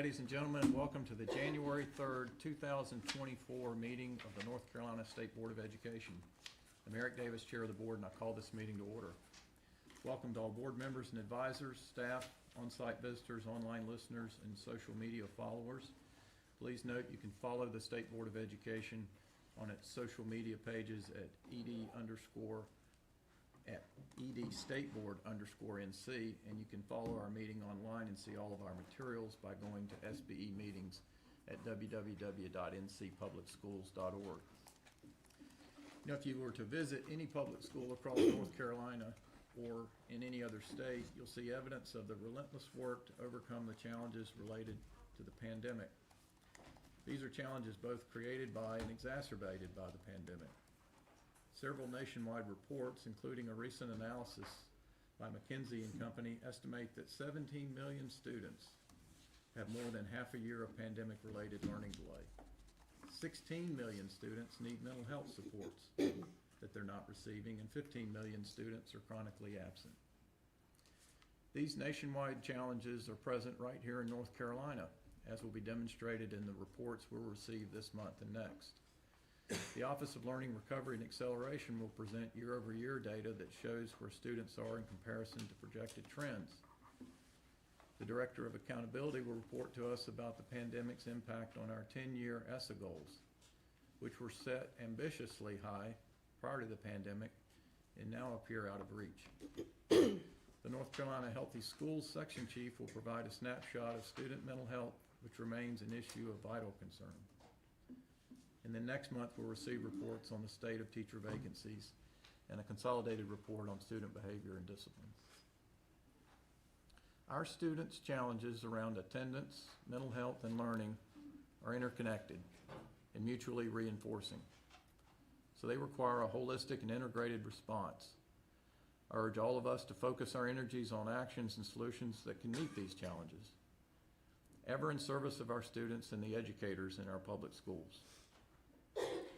ladies and gentlemen. Welcome to the January 3rd, 2024 meeting of the North Carolina State Board of Education. I'm Eric Davis, Chair of the Board, and I call this meeting to order. Welcome to all board members and advisors, staff, on-site visitors, online listeners, and social media followers. Please note you can follow the State Board of Education on its social media pages at ED State Board_NC, and you can follow our meeting online and see all of our materials by going to SBE meetings at www.ncpublicschools.org. Now, if you were to visit any public school across North Carolina or in any other state, you'll see evidence of the relentless work to overcome the challenges related to the pandemic. These are challenges both created by and exacerbated by the pandemic. Several nationwide reports, including a recent analysis by McKinsey & Company, estimate that 17 million students have more than half a year of pandemic-related learning delay. 16 million students need mental health supports that they're not receiving, and 15 million students are chronically absent. These nationwide challenges are present right here in North Carolina, as will be demonstrated in the reports we'll receive this month and next. The Office of Learning, Recovery, and Acceleration will present year-over-year data that shows where students are in comparison to projected trends. The Director of Accountability will report to us about the pandemic's impact on our 10-year ESSA goals, which were set ambitiously high prior to the pandemic and now appear out of reach. The North Carolina Healthy Schools Section Chief will provide a snapshot of student mental health, which remains an issue of vital concern. And then next month, we'll receive reports on the state of teacher vacancies and a consolidated report on student behavior and discipline. Our students' challenges around attendance, mental health, and learning are interconnected and mutually reinforcing. So they require a holistic and integrated response. I urge all of us to focus our energies on actions and solutions that can meet these challenges, ever in service of our students and the educators in our public schools.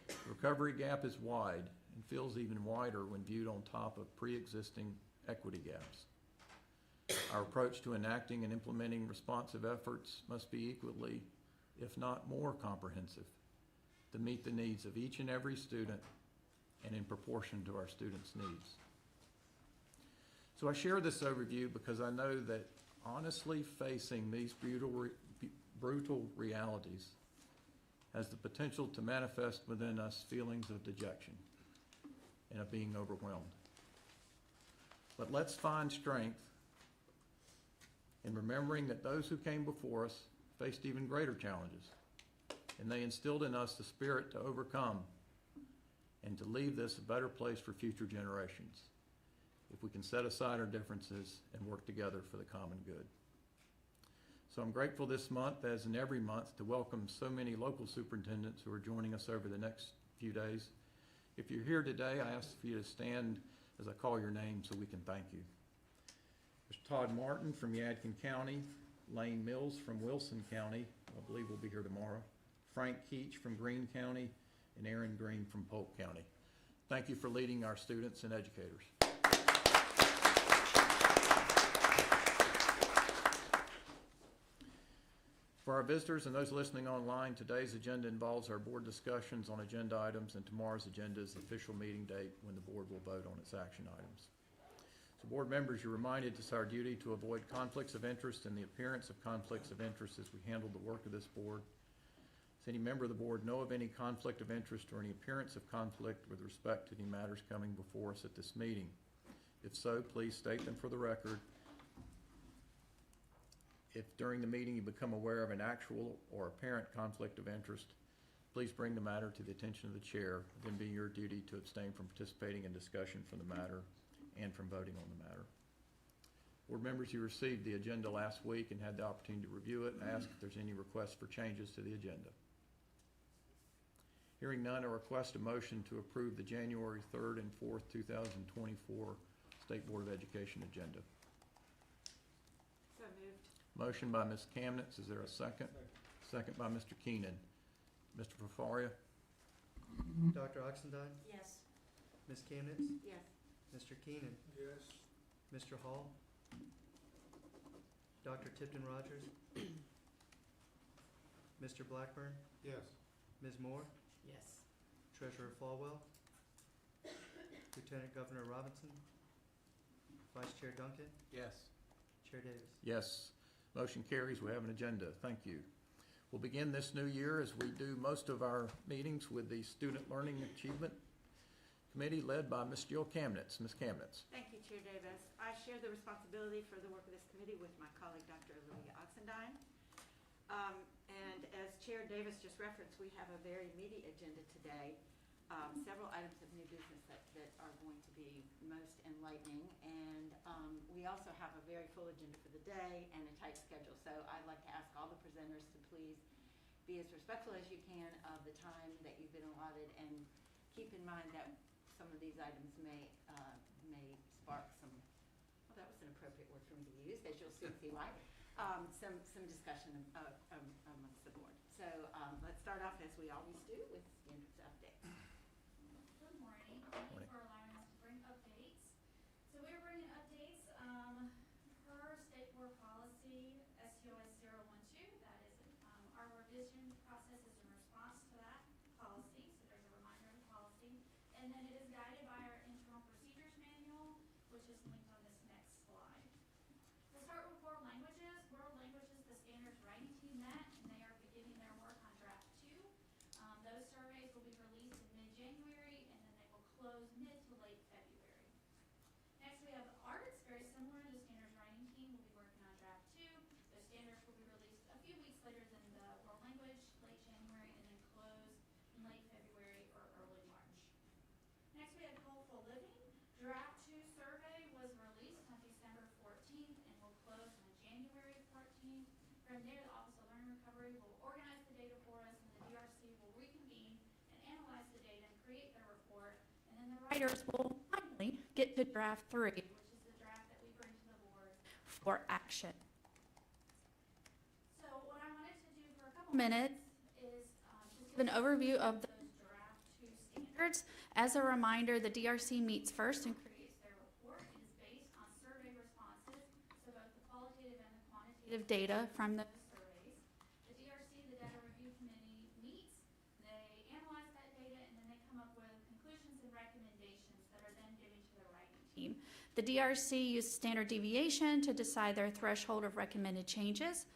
The recovery gap is wide and feels even wider when viewed on top of pre-existing equity gaps. Our approach to enacting and implementing responsive efforts must be equally, if not more, comprehensive to meet the needs of each and every student and in proportion to our students' needs. So I share this overview because I know that honestly facing these brutal realities has the potential to manifest within us feelings of dejection and of being overwhelmed. But let's find strength in remembering that those who came before us faced even greater challenges, and they instilled in us the spirit to overcome and to leave this a better place for future generations if we can set aside our differences and work together for the common good. So I'm grateful this month, as in every month, to welcome so many local superintendents who are joining us over the next few days. If you're here today, I ask for you to stand as I call your name so we can thank you. There's Todd Martin from Yadkin County, Lane Mills from Wilson County, I believe will be here tomorrow, Frank Keach from Greene County, and Aaron Green from Polk County. Thank you for leading our students and educators. For our visitors and those listening online, today's agenda involves our board discussions on agenda items, and tomorrow's agenda is the official meeting date when the board will vote on its action items. So board members, you're reminded it's our duty to avoid conflicts of interest and the appearance of conflicts of interest as we handle the work of this board. Does any member of the board know of any conflict of interest or any appearance of conflict with respect to any matters coming before us at this meeting? If so, please state them for the record. If during the meeting you become aware of an actual or apparent conflict of interest, please bring the matter to the attention of the chair. Then be your duty to abstain from participating in discussion from the matter and from voting on the matter. Board members, you received the agenda last week and had the opportunity to review it and ask if there's any requests for changes to the agenda. Hearing none, I request a motion to approve the January 3rd and 4th, 2024 State Board of Education agenda. So moved. Motion by Ms. Kamnitz. Is there a second? Second by Mr. Keenan. Mr. Fafaria? Dr. Oxendine? Yes. Ms. Kamnitz? Yes. Mr. Keenan? Yes. Mr. Hall? Dr. Tipton Rogers? Mr. Blackburn, Yes. Ms. Moore, Yes. Treasurer Falwell, Lieutenant Governor Robinson, Vice Chair Duncan, Yes. Chair Davis. Yes. Motion carries. We have an agenda. Thank you. We'll begin this new year as we do most of our meetings with the Student Learning Achievement Committee led by Ms. Jill Kamnitz. Ms. Kamnitz. Thank you, Chair Davis. I share the responsibility for the work of this committee with my colleague, Dr. Olivia Oxendine. And as Chair Davis just referenced, we have a very meaty agenda today. Several items of new business that are going to be most enlightening. And we also have a very full agenda for the day and a tight schedule. So I'd like to ask all the presenters to please be as respectful as you can of the time that you've been allotted, and keep in mind that some of these items may spark some, well, that was an appropriate word for me to use, as you'll soon see why, some discussion amongst the board. So let's start off, as we always do, with standards update. Good morning. Thank you for allowing us to bring updates. So we're bringing updates per State Board Policy SUS 012. That is our revision process is in response to that policy. So there's a reminder of the policy. And then it is guided by our internal procedures manual, which is linked on this next slide. We'll start with world languages. World languages, the standards writing team met, and they are beginning their work on draft 2. Those surveys will be released in mid-January, and then they will close mid to late February. Next, we have arts, very similar to the standards writing team. We'll be working on draft 2. Those standards will be released a few weeks later than the world language, late January, and then close in late February or early March. Next, we have Hopeful Living. Draft 2 survey was released on December 14th and will close on January 14th. From there, the Office of Learning Recovery will organize the data for us, and the DRC will reconvene and analyze the data and create their report. And then the writers will finally get to draft 3, which is the draft that we bring to the board for action. So what I wanted to do for a couple minutes is just give an overview of those draft 2 standards. As a reminder, the DRC meets first and creates their report. It is based on survey responses, so both the qualitative and the quantitative data from those surveys. The DRC, the Data Review Committee, meets, they analyze that data, and then they come up with conclusions and recommendations that are then given to the writing team. The DRC used standard deviation to decide their threshold of recommended changes,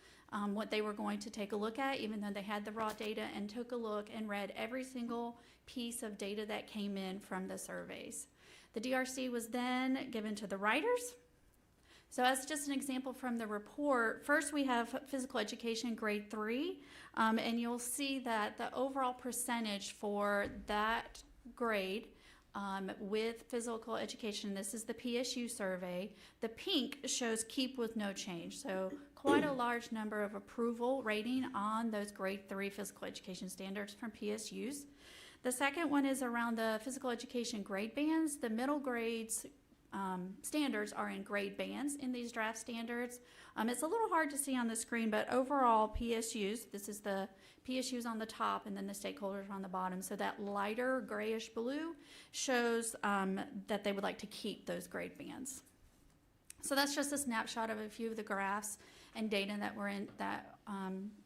what they were going to take a look at, even though they had the raw data, and took a look and read every single piece of data that came in from the surveys. The DRC was then given to the writers. So as just an example from the report, first we have physical education grade 3, and you'll see that the overall percentage for that grade with physical education, this is the PSU survey, the pink shows keep with no change. So quite a large number of approval rating on those grade 3 physical education standards from PSUs. The second one is around the physical education grade bands. The middle grades standards are in grade bands in these draft standards. It's a little hard to see on the screen, but overall PSUs, this is the PSUs on the top and then the stakeholders on the bottom. So that lighter grayish blue shows that they would like to keep those grade bands. So that's just a snapshot of a few of the graphs and data that were in that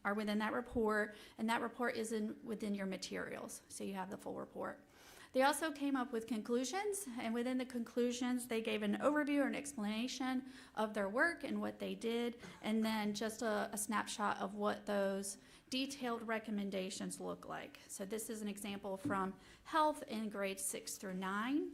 are within that report, and that report is within your materials, so you have the full report. They also came up with conclusions, and within the conclusions, they gave an overview or an explanation of their work and what they did, and then just a snapshot of what those detailed recommendations look like. So this is an example from health in grades 6 through 9.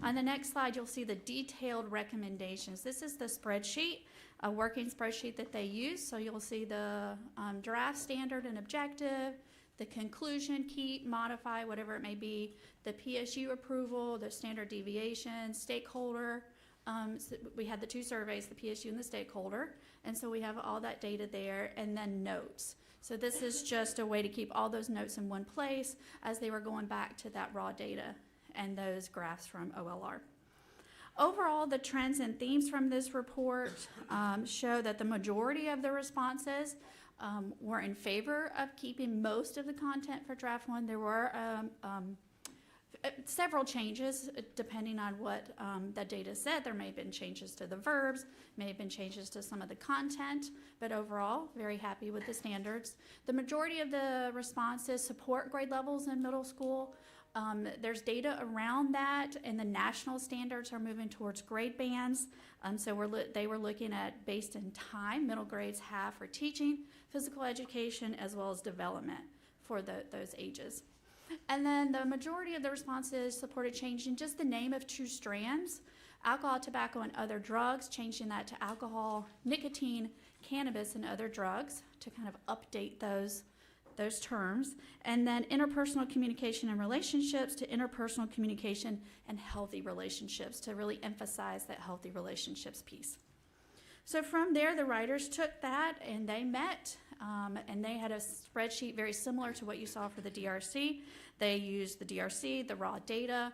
On the next slide, you'll see the detailed recommendations. This is the spreadsheet, a working spreadsheet that they use. So you'll see the draft standard and objective, the conclusion, keep, modify, whatever it may be, the PSU approval, the standard deviation, stakeholder. So we had the 2 surveys, the PSU and the stakeholder. And so we have all that data there, and then notes. So this is just a way to keep all those notes in one place as they were going back to that raw data and those graphs from OLR. Overall, the trends and themes from this report show that the majority of the responses were in favor of keeping most of the content for draft 1. There were several changes depending on what the data said. There may have been changes to the verbs, may have been changes to some of the content, but overall, very happy with the standards. The majority of the responses support grade levels in middle school. There's data around that, and the national standards are moving towards grade bands. So they were looking at based in time, middle grades have for teaching, physical education, as well as development for those ages. And then the majority of the responses supported changing just the name of 2 strands, alcohol, tobacco, and other drugs, changing that to alcohol, nicotine, cannabis, and other drugs to kind of update those terms. And then interpersonal communication and relationships to interpersonal communication and healthy relationships to really emphasize that healthy relationships piece. So from there, the writers took that and they met, and they had a spreadsheet very similar to what you saw for the DRC. They used the DRC, the raw data,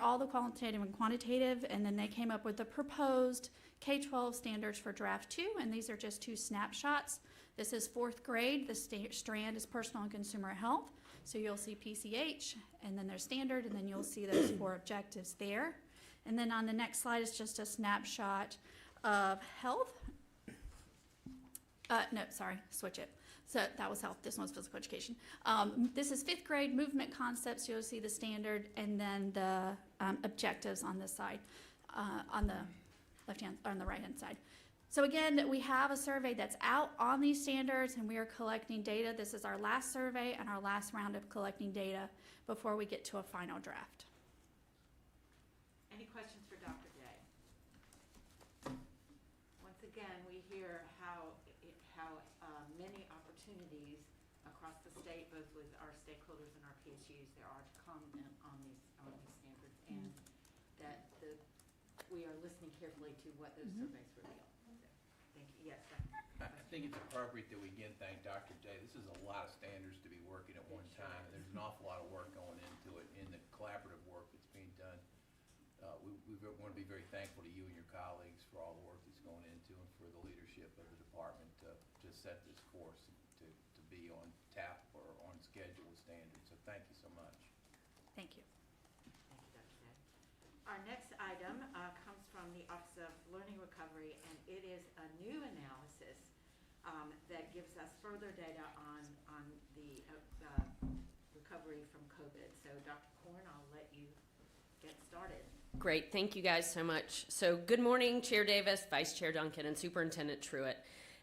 all the qualitative and quantitative, and then they came up with the proposed K-12 standards for draft 2, and these are just 2 snapshots. This is 4th grade. The strand is personal and consumer health. So you'll see PCH, and then their standard, and then you'll see those 4 objectives there. And then on the next slide is just a snapshot of health. No, sorry, switch it. So that was health. This one's physical education. This is 5th grade movement concepts. You'll see the standard, and then the objectives on this side, on the left-hand, on the right-hand side. So again, we have a survey that's out on these standards, and we are collecting data. This is our last survey and our last round of collecting data before we get to a final draft. Any questions for Dr. Day? Once again, we hear how many opportunities across the state, both with our stakeholders and our PSUs, there are to comment on these standards, and that we are listening carefully to what those surveys reveal. So, thank you. Yes, I think it's appropriate that we again thank Dr. Day. This is a lot of standards to be working at one time, and there's an awful lot of work going into it in the collaborative work that's being done. We want to be very thankful to you and your colleagues for all the work that's going into and for the leadership of the department to set this course to be on tap or on schedule with standards. So thank you so much. Thank you. Thank you, Dr. Day. Our next item comes from the Office of Learning Recovery, and it is a new analysis that gives us further data on the recovery from COVID. So Dr. Korn, I'll let you get started. Great, thank you guys so much. So good morning, Chair Davis, Vice Chair Duncan, and Superintendent Truitt,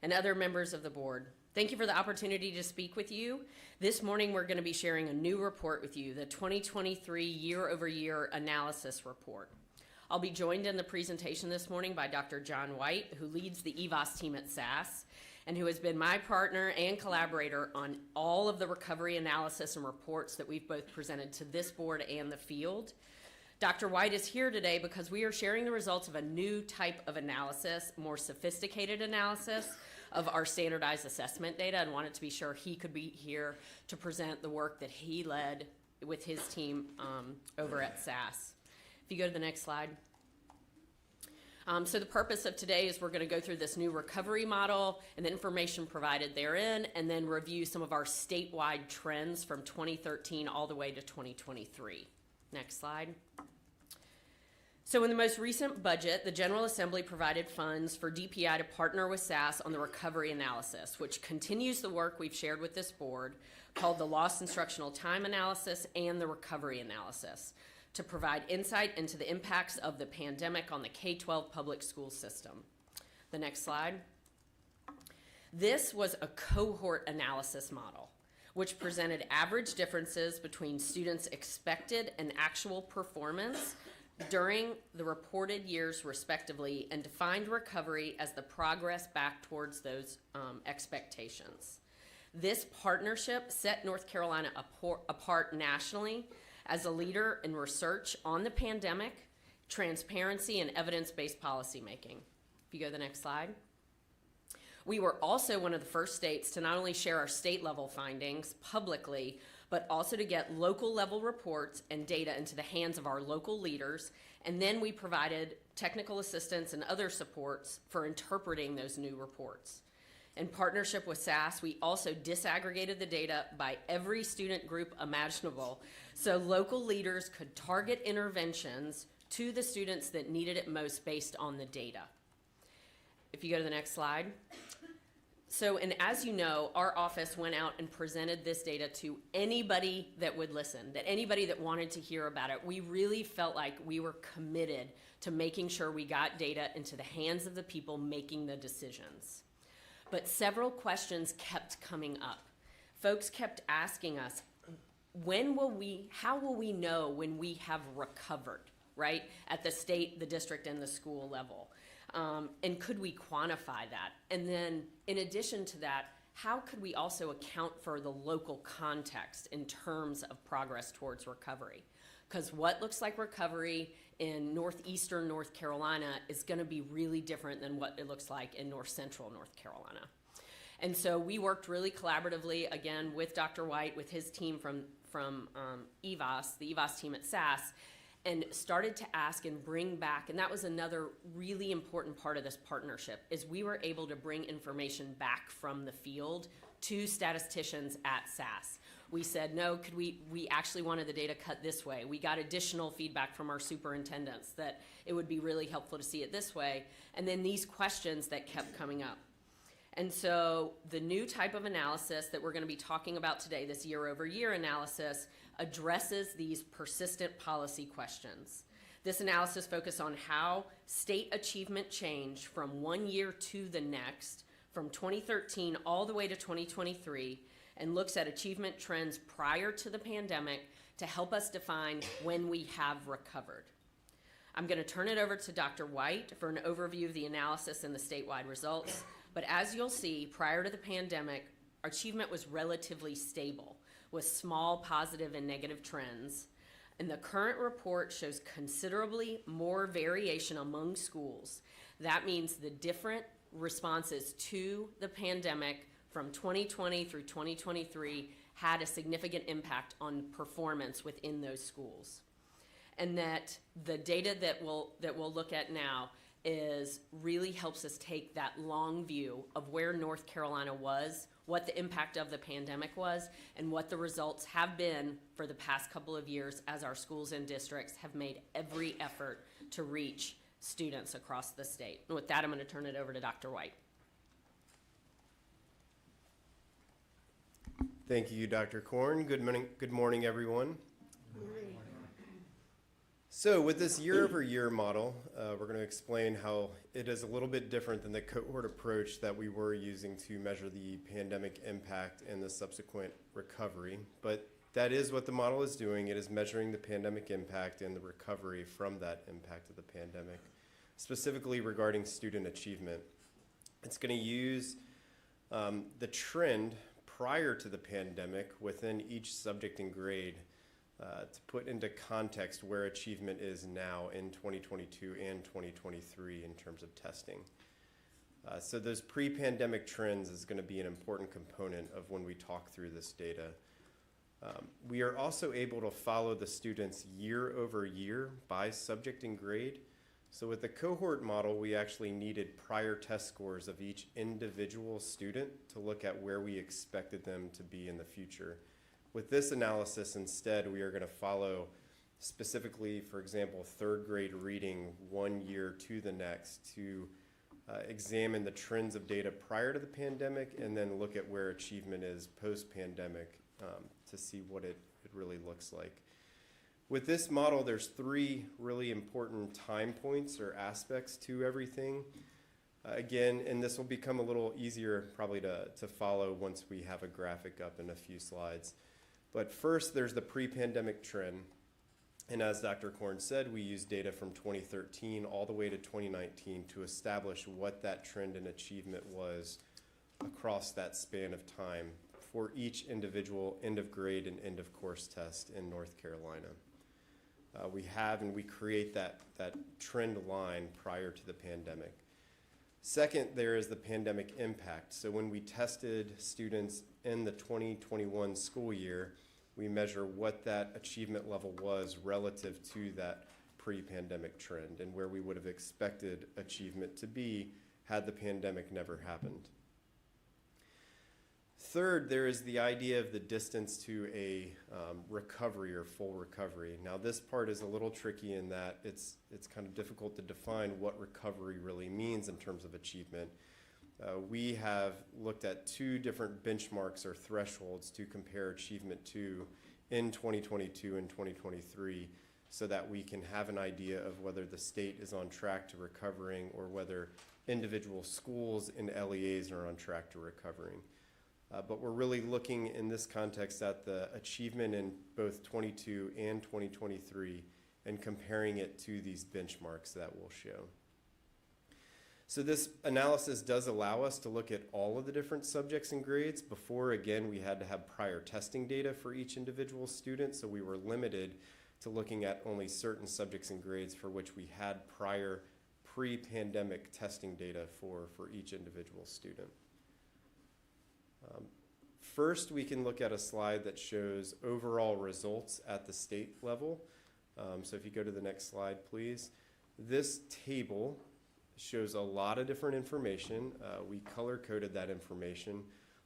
and other members of the board. Thank you for the opportunity to speak with you. This morning, we're going to be sharing a new report with you, the 2023 year-over-year analysis report. I'll be joined in the presentation this morning by Dr. John White, who leads the EVOS team at SAS, and who has been my partner and collaborator on all of the recovery analysis and reports that we've both presented to this board and the field. Dr. White is here today because we are sharing the results of a new type of analysis, more sophisticated analysis of our standardized assessment data, and wanted to be sure he could be here to present the work that he led with his team over at SAS. If you go to the next slide. So the purpose of today is we're going to go through this new recovery model and the information provided therein, and then review some of our statewide trends from 2013 all the way to 2023. Next slide. So in the most recent budget, the General Assembly provided funds for DPI to partner with SAS on the recovery analysis, which continues the work we've shared with this board called the Lost Instructional Time Analysis and the Recovery Analysis, to provide insight into the impacts of the pandemic on the K-12 public school system. The next slide. This was a cohort analysis model, which presented average differences between students' expected and actual performance during the reported years respectively, and defined recovery as the progress back towards those expectations. This partnership set North Carolina apart nationally as a leader in research on the pandemic, transparency, and evidence-based policymaking. If you go to the next slide. We were also one of the first states to not only share our state-level findings publicly, but also to get local-level reports and data into the hands of our local leaders, and then we provided technical assistance and other supports for interpreting those new reports. In partnership with SAS, we also disaggregated the data by every student group imaginable, so local leaders could target interventions to the students that needed it most based on the data. If you go to the next slide. So, and as you know, our office went out and presented this data to anybody that would listen, that anybody that wanted to hear about it. We really felt like we were committed to making sure we got data into the hands of the people making the decisions. But several questions kept coming up. Folks kept asking us, how will we know when we have recovered, right? At the state, the district, and the school level. And could we quantify that? And then in addition to that, how could we also account for the local context in terms of progress towards recovery? Because what looks like recovery in northeastern North Carolina is going to be really different than what it looks like in north central North Carolina. And so we worked really collaboratively, again, with Dr. White, with his team from EVAS, the EVAS team at SAS, and started to ask and bring back, and that was another really important part of this partnership, is we were able to bring information back from the field to statisticians at SAS. We said, no, we actually wanted the data cut this way. We got additional feedback from our superintendents that it would be really helpful to see it this way. And then these questions that kept coming up. And so the new type of analysis that we're going to be talking about today, this year-over-year analysis, addresses these persistent policy questions. This analysis focuses on how state achievement changed from one year to the next, from 2013 all the way to 2023, and looks at achievement trends prior to the pandemic to help us define when we have recovered. I'm going to turn it over to Dr. White for an overview of the analysis and the statewide results. But as you'll see, prior to the pandemic, achievement was relatively stable, with small positive and negative trends. And the current report shows considerably more variation among schools. That means the different responses to the pandemic from 2020 through 2023 had a significant impact on performance within those schools. And that the data that we'll look at now really helps us take that long view of where North Carolina was, what the impact of the pandemic was, and what the results have been for the past couple of years as our schools and districts have made every effort to reach students across the state. And with that, I'm going to turn it over to Dr. White. Thank you, Dr. Korn. Good morning, everyone. So with this year-over-year model, we're going to explain how it is a little bit different than the cohort approach that we were using to measure the pandemic impact and the subsequent recovery. But that is what the model is doing. It is measuring the pandemic impact and the recovery from that impact of the pandemic, specifically regarding student achievement. It's going to use the trend prior to the pandemic within each subject and grade to put into context where achievement is now in 2022 and 2023 in terms of testing. So those pre-pandemic trends is going to be an important component of when we talk through this data. We are also able to follow the students year over year by subject and grade. So with the cohort model, we actually needed prior test scores of each individual student to look at where we expected them to be in the future. With this analysis, instead, we are going to follow specifically, for example, third grade reading 1 year to the next to examine the trends of data prior to the pandemic and then look at where achievement is post-pandemic to see what it really looks like. With this model, there's 3 really important time points or aspects to everything. Again, and this will become a little easier probably to follow once we have a graphic up in a few slides. But first, there's the pre-pandemic trend. And as Dr. Korn said, we used data from 2013 all the way to 2019 to establish what that trend in achievement was across that span of time for each individual end of grade and end of course test in North Carolina. We create that trend line prior to the pandemic. Second, there is the pandemic impact. So when we tested students in the 2021 school year, we measure what that achievement level was relative to that pre-pandemic trend and where we would have expected achievement to be had the pandemic never happened. Third, there is the idea of the distance to a recovery or full recovery. Now, this part is a little tricky in that it's kind of difficult to define what recovery really means in terms of achievement. We have looked at two different benchmarks or thresholds to compare achievement to in 2022 and 2023 so that we can have an idea of whether the state is on track to recovering or whether individual schools and LEAs are on track to recovering. But we're really looking in this context at the achievement in both 22 and 2023 and comparing it to these benchmarks that we'll show. So this analysis does allow us to look at all of the different subjects and grades. Before, again, we had to have prior testing data for each individual student, so we were limited to looking at only certain subjects and grades for which we had prior pre-pandemic testing data for each individual student. First, we can look at a slide that shows overall results at the state level. So if you go to the next slide, please. This table shows a lot of different information. We color-coded that information.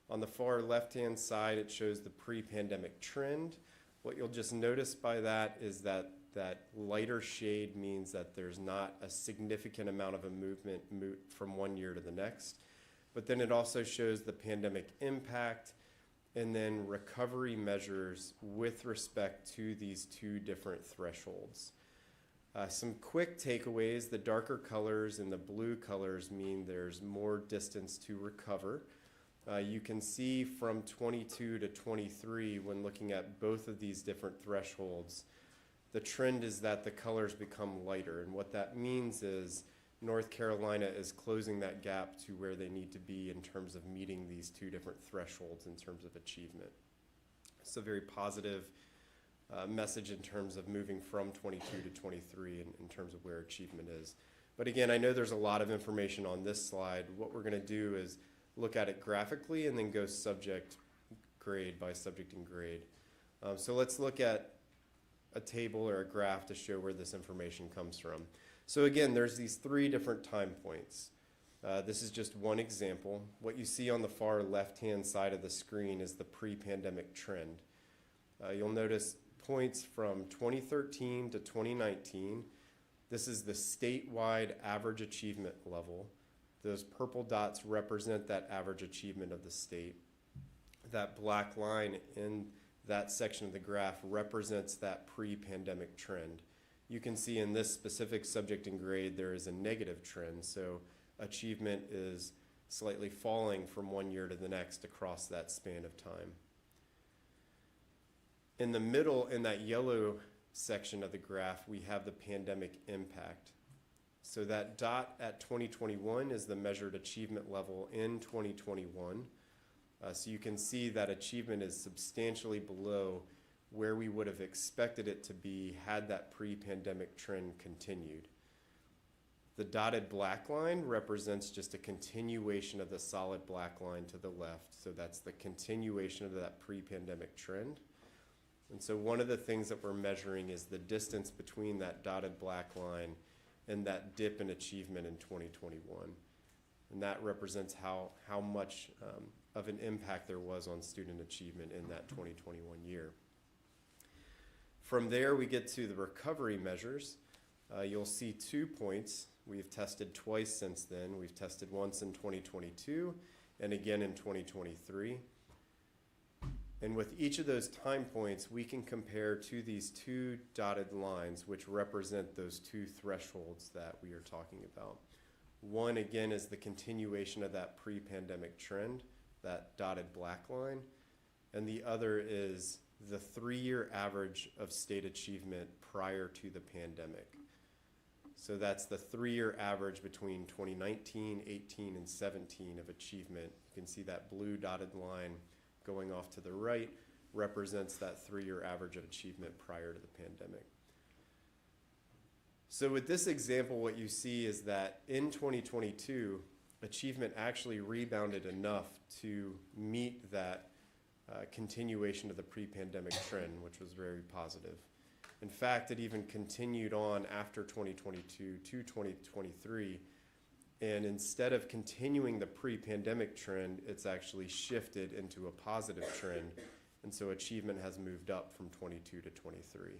On the far left-hand side, it shows the pre-pandemic trend. What you'll just notice by that is that that lighter shade means that there's not a significant amount of a movement from one year to the next. But then it also shows the pandemic impact and then recovery measures with respect to these two different thresholds. Some quick takeaways: the darker colors and the blue colors mean there's more distance to recover. You can see from 22 to 23, when looking at both of these different thresholds, the trend is that the colors become lighter. And what that means is North Carolina is closing that gap to where they need to be in terms of meeting these two different thresholds in terms of achievement. It's a very positive message in terms of moving from 22 to 23 in terms of where achievement is. But again, I know there's a lot of information on this slide. What we're going to do is look at it graphically and then go subject grade by subject and grade. So let's look at a table or a graph to show where this information comes from. So again, there's these three different time points. This is just one example. What you see on the far left-hand side of the screen is the pre-pandemic trend. You'll notice points from 2013 to 2019. This is the statewide average achievement level. Those purple dots represent that average achievement of the state. That black line in that section of the graph represents that pre-pandemic trend. You can see in this specific subject and grade there is a negative trend, so achievement is slightly falling from one year to the next across that span of time. In the middle, in that yellow section of the graph, we have the pandemic impact. So that dot at 2021 is the measured achievement level in 2021. So you can see that achievement is substantially below where we would have expected it to be had that pre-pandemic trend continued. The dotted black line represents just a continuation of the solid black line to the left. So that's the continuation of that pre-pandemic trend. And so one of the things that we're measuring is the distance between that dotted black line and that dip in achievement in 2021. And that represents how much of an impact there was on student achievement in that 2021 year. From there, we get to the recovery measures. You'll see 2 points. We've tested twice since then. We've tested once in 2022 and again in 2023. And with each of those time points, we can compare to these 2 dotted lines, which represent those 2 thresholds that we are talking about. One, again, is the continuation of that pre-pandemic trend, that dotted black line. And the other is the 3-year average of state achievement prior to the pandemic. So that's the 3-year average between 2019, 18, and 17 of achievement. You can see that blue dotted line going off to the right represents that 3-year average of achievement prior to the pandemic. So with this example, what you see is that in 2022, achievement actually rebounded enough to meet that continuation of the pre-pandemic trend, which was very positive. In fact, it even continued on after 2022 to 2023, And instead of continuing the pre-pandemic trend, it's actually shifted into a positive trend. And so achievement has moved up from 22 to 23.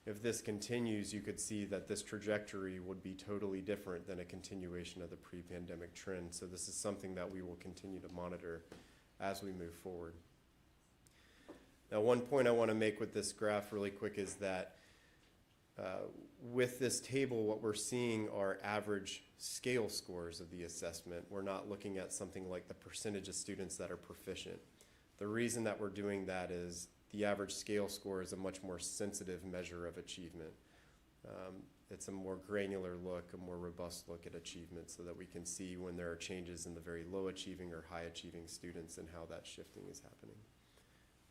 If this continues, you could see that this trajectory would be totally different than a continuation of the pre-pandemic trend. So this is something that we will continue to monitor as we move forward. Now, one point I want to make with this graph really quick is that with this table, what we're seeing are average scale scores of the assessment. We're not looking at something like the percentage of students that are proficient. The reason that we're doing that is the average scale score is a much more sensitive measure of achievement. It's a more granular look, a more robust look at achievement so that we can see when there are changes in the very low achieving or high achieving students and how that shifting is happening.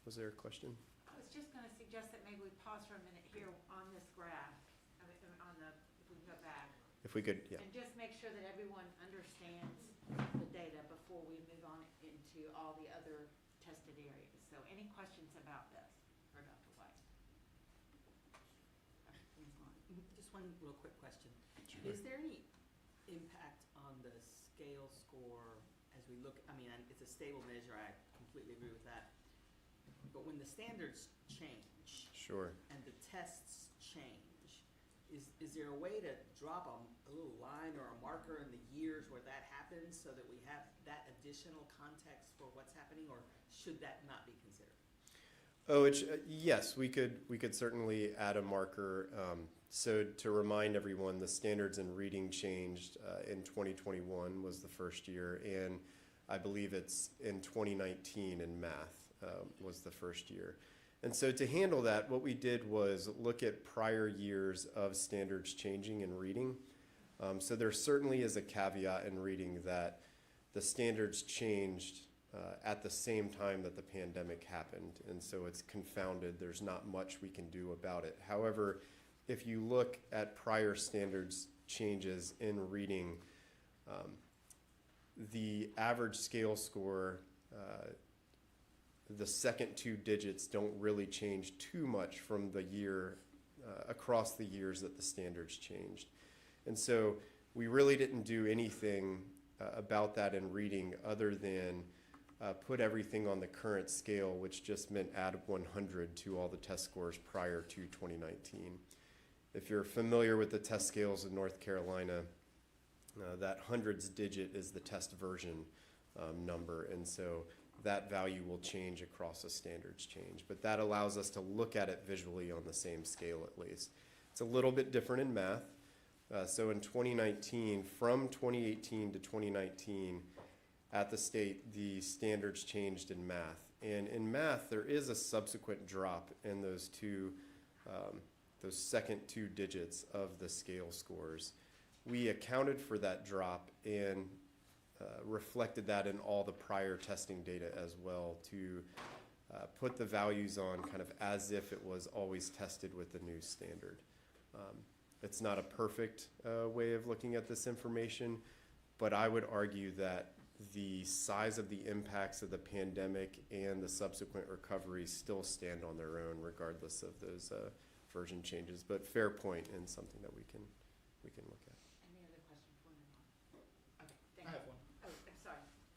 Was there a question? I was just gonna suggest that maybe we pause for a minute here on this graph, I mean, on the, if we can go back. If we could, yeah. And just make sure that everyone understands the data before we move on into all the other tested areas. So any questions about this for Dr. White? Ms. Vaughn? Just one real quick question. Is there any impact on the scale score as we look, I mean, it's a stable measure, I completely agree with that. But when the standards change Sure. and the tests change, is there a way to drop a little line or a marker in the years where that happens so that we have that additional context for what's happening, or should that not be considered? Oh, yes, we could certainly add a marker. So to remind everyone, the standards in reading changed in 2021 was the first year, and I believe it's in 2019 in math was the first year. And so to handle that, what we did was look at prior years of standards changing in reading. So there certainly is a caveat in reading that the standards changed at the same time that the pandemic happened. And so it's confounded. There's not much we can do about it. However, if you look at prior standards changes in reading, the average scale score, the second two digits don't really change too much from the year across the years that the standards changed. And so we really didn't do anything about that in reading other than put everything on the current scale, which just meant add 100 to all the test scores prior to 2019. If you're familiar with the test scales in North Carolina, that hundreds digit is the test version number, and so that value will change across a standards change. But that allows us to look at it visually on the same scale at least. It's a little bit different in math. So in 2019, from 2018 to 2019, at the state, the standards changed in math. And in math, there is a subsequent drop in those second two digits of the scale scores. We accounted for that drop and reflected that in all the prior testing data as well to put the values on kind of as if it was always tested with the new standard. It's not a perfect way of looking at this information, but I would argue that the size of the impacts of the pandemic and the subsequent recovery still stand on their own regardless of those version changes. But fair point and something that we can look at. Any other questions for Ms. Vaughn? Okay, thank I you. have one.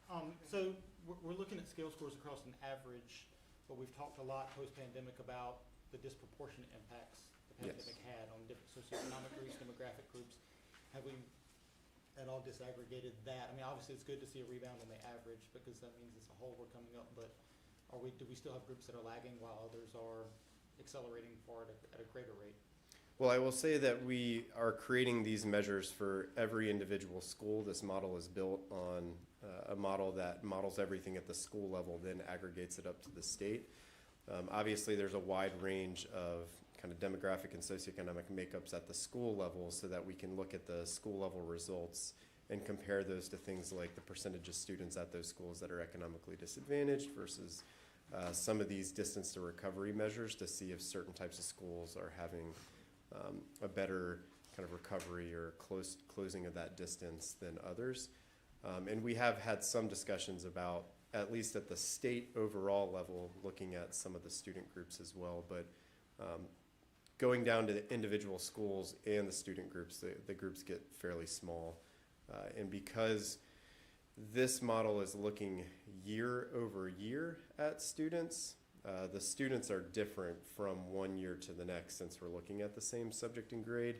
Oh, I'm sorry. So we're looking at scale scores across an average, but we've talked a lot post-pandemic about the disproportionate impacts the Yes. pandemic had on different socioeconomic groups, demographic groups. Have we at all disaggregated that? I mean, obviously it's good to see a rebound on the average because that means as a whole we're coming up, but do we still have groups that are lagging while others are accelerating forward at a greater rate? Well, I will say that we are creating these measures for every individual school. This model is built on a model that models everything at the school level, then aggregates it up to the state. Obviously, there's a wide range of kind of demographic and socioeconomic makeups at the school level so that we can look at the school level results and compare those to things like the percentage of students at those schools that are economically disadvantaged versus some of these distance to recovery measures to see if certain types of schools are having a better kind of recovery or closing of that distance than others. And we have had some discussions about, at least at the state overall level, looking at some of the student groups as well. But going down to the individual schools and the student groups, the groups get fairly small. And because this model is looking year over year at students, the students are different from one year to the next since we're looking at the same subject and grade.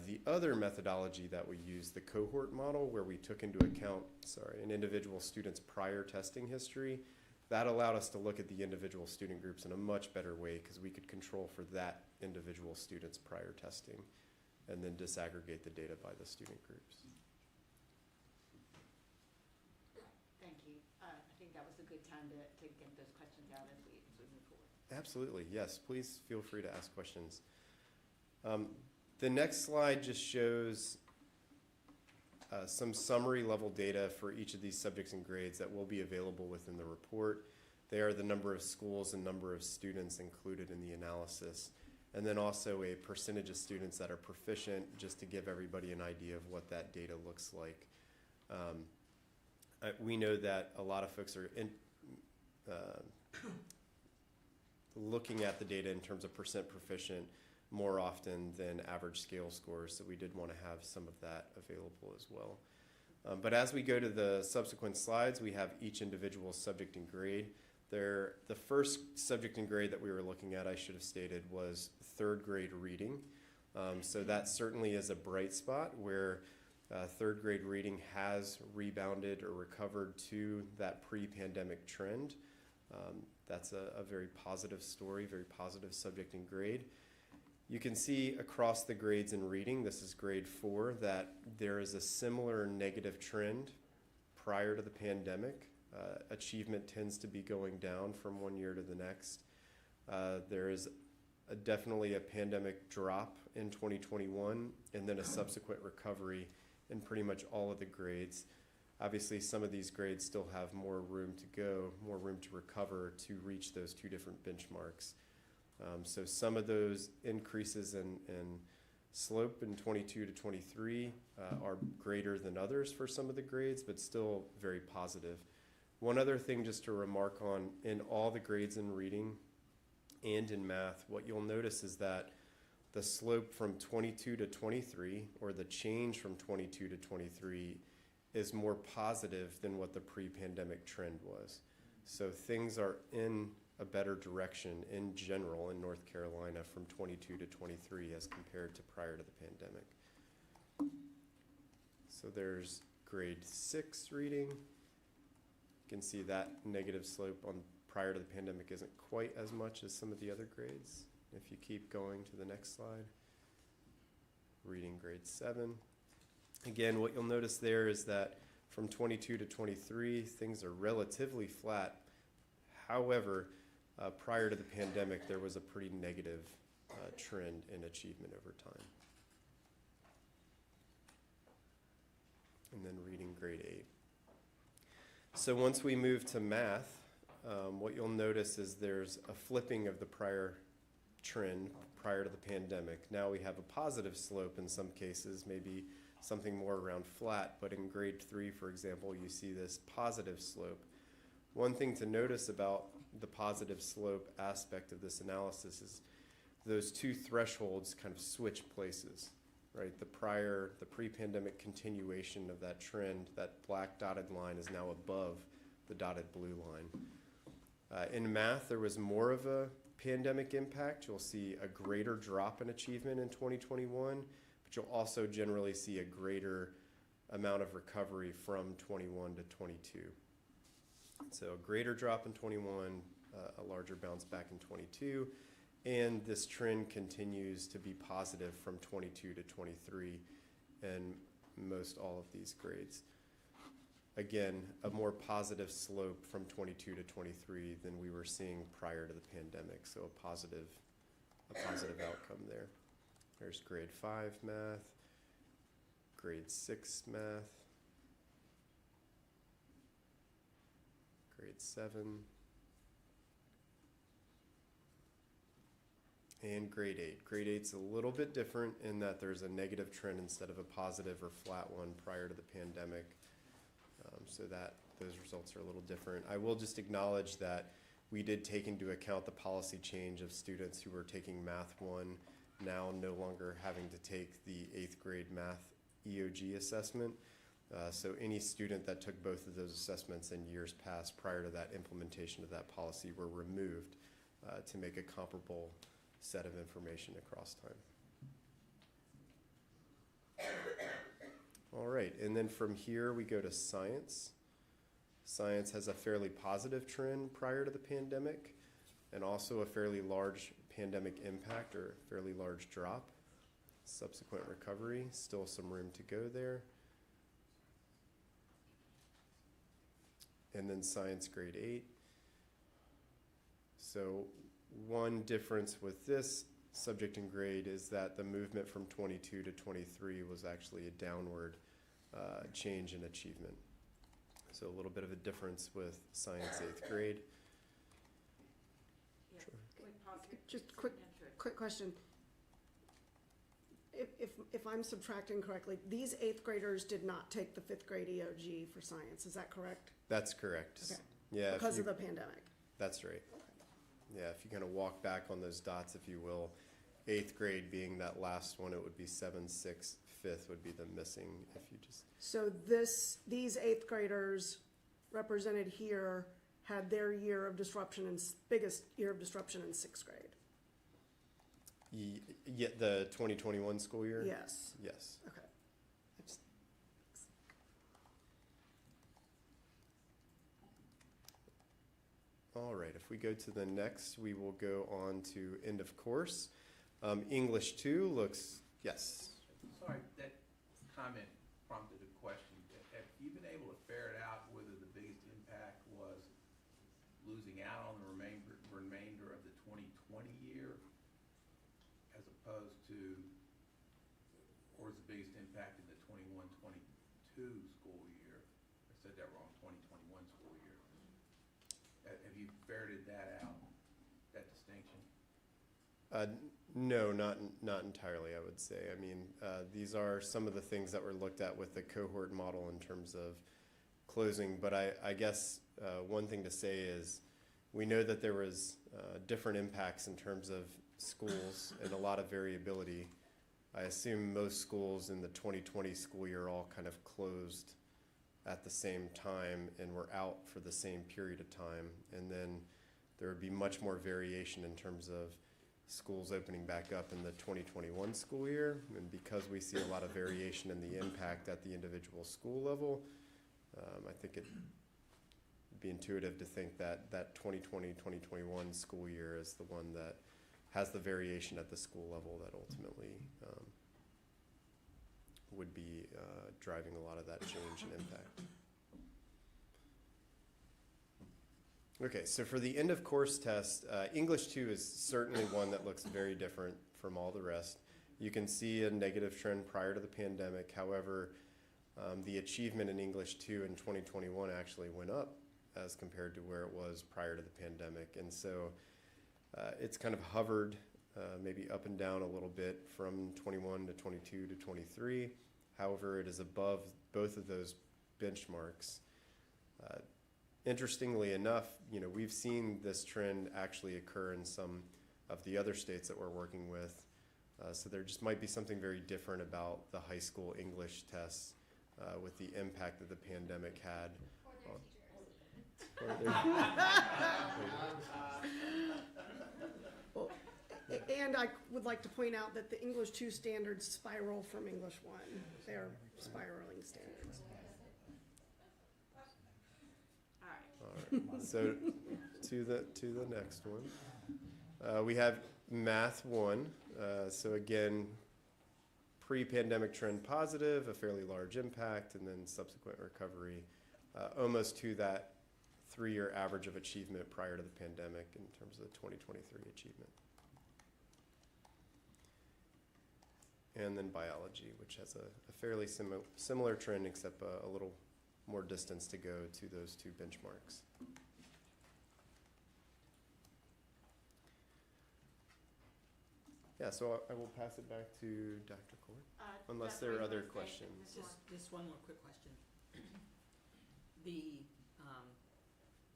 The other methodology that we use, the cohort model, where we took into account, an individual student's prior testing history, that allowed us to look at the individual student groups in a much better way because we could control for that individual student's prior testing and then disaggregate the data by the student groups. Thank you. I think that was a good time to get those questions out as we move forward. Absolutely, yes. Please feel free to ask questions. The next slide just shows some summary level data for each of these subjects and grades that will be available within the report. They are the number of schools and number of students included in the analysis, and then also a percentage of students that are proficient, just to give everybody an idea of what that data looks like. We know that a lot of folks are looking at the data in terms of percent proficient more often than average scale scores, so we did want to have some of that available as well. But as we go to the subsequent slides, we have each individual subject and grade. The first subject and grade that we were looking at, I should have stated, was third grade reading. So that certainly is a bright spot where third grade reading has rebounded or recovered to that pre-pandemic trend. That's a very positive story, very positive subject and grade. You can see across the grades in reading, this is grade 4, that there is a similar negative trend prior to the pandemic. Achievement tends to be going down from one year to the next. There is definitely a pandemic drop in 2021 and then a subsequent recovery in pretty much all of the grades. Obviously, some of these grades still have more room to go, more room to recover to reach those two different benchmarks. So some of those increases in slope in 22 to 23 are greater than others for some of the grades, but still very positive. One other thing just to remark on, in all the grades in reading and in math, what you'll notice is that the slope from 22 to 23, or the change from 22 to 23, is more positive than what the pre-pandemic trend was. So things are in a better direction in general in North Carolina from 22 to 23 as compared to prior to the pandemic. So there's grade 6 reading. You can see that negative slope on prior to the pandemic isn't quite as much as some of the other grades. If you keep going to the next slide, reading grade 7. Again, what you'll notice there is that from 22 to 23, things are relatively flat. However, prior to the pandemic, there was a pretty negative trend in achievement over time. And then reading grade 8. So once we move to math, what you'll notice is there's a flipping of the prior trend prior to the pandemic. Now we have a positive slope in some cases, maybe something more around flat, but in grade 3, for example, you see this positive slope. One thing to notice about the positive slope aspect of this analysis is those two thresholds kind of switch places, right? The pre-pandemic continuation of that trend, that black dotted line is now above the dotted blue line. In math, there was more of a pandemic impact. You'll see a greater drop in achievement in 2021, but you'll also generally see a greater amount of recovery from 21 to 22. So a greater drop in 21, a larger bounce back in 22, and this trend continues to be positive from 22 to 23 in most all of these grades. Again, a more positive slope from 22 to 23 than we were seeing prior to the pandemic, so a positive outcome there. There's grade 5 math, grade 6 math, grade 7, and grade 8. Grade 8's a little bit different in that there's a negative trend instead of a positive or flat one prior to the pandemic. So that those results are a little different. I will just acknowledge that we did take into account the policy change of students who were taking Math 1 now no longer having to take the 8th grade math EOG assessment. So any student that took both of those assessments in years past prior to that implementation of that policy were removed to make a comparable set of information across time. All right, and then from here we go to science. Science has a fairly positive trend prior to the pandemic, and also a fairly large pandemic impact or fairly large drop. Subsequent recovery, still some room to go there. And then science grade 8. So one difference with this subject and grade is that the movement from 22 to 23 was actually a downward change in achievement. So a little bit of a difference with science 8th grade. Yeah, we pause here. Just Some quick- interest. Quick question. If I'm subtracting correctly, these 8th graders did not take the 5th grade EOG for science, is that correct? That's correct. Okay. Yeah, if Because you- of the pandemic? that's right. Yeah, if you kind of walk back on those dots, if you will, 8th grade being that last one, it would be 7, 6, 5th would be the missing if you just, So these 8th graders represented here had their year of disruption and biggest year of disruption in 6th grade? yeah, the 2021 school year? Yes, Yes. okay. I just- All right, if we go to the next, we will go on to end of course. English 2 looks, yes. Sorry, that comment prompted a question. Have you been able to ferret out whether the biggest impact was losing out on the remainder of the 2020 year as opposed to, or is the biggest impact in the 21-22 school year? I said that wrong, 2021 school year. Have you ferreted that out, that distinction? No, not entirely, I would say. I mean, these are some of the things that were looked at with the cohort model in terms of closing, but I guess one thing to say is we know that there was different impacts in terms of schools and a lot of variability. I assume most schools in the 2020 school year all kind of closed at the same time and were out for the same period of time, and then there would be much more variation in terms of schools opening back up in the 2021 school year, and because we see a lot of variation in the impact at the individual school level, I think it'd be intuitive to think that that 2020-2021 school year is the one that has the variation at the school level that ultimately would be driving a lot of that change and impact. Okay, so for the end of course test, English 2 is certainly one that looks very different from all the rest. You can see a negative trend prior to the pandemic. However, the achievement in English 2 in 2021 actually went up as compared to where it was prior to the pandemic. And so it's kind of hovered maybe up and down a little bit from 21 to 22 to 23. However, it is above both of those benchmarks. Interestingly enough, you know, we've seen this trend actually occur in some of the other states that we're working with. So there just might be something very different about the high school English tests with the impact that the pandemic had. Well, and I would like to point out that the English 2 standards spiral from English 1. They're spiraling standards. All right. All right, so to the next one. We have Math 1. So again, pre-pandemic trend positive, a fairly large impact, and then subsequent recovery, almost to that 3-year average of achievement prior to the pandemic in terms of the 2023 achievement. And then biology, which has a fairly similar trend, except a little more distance to go to those two benchmarks. Yeah, so I will pass it back to Dr. Court, unless there are other questions. Just one more quick question. The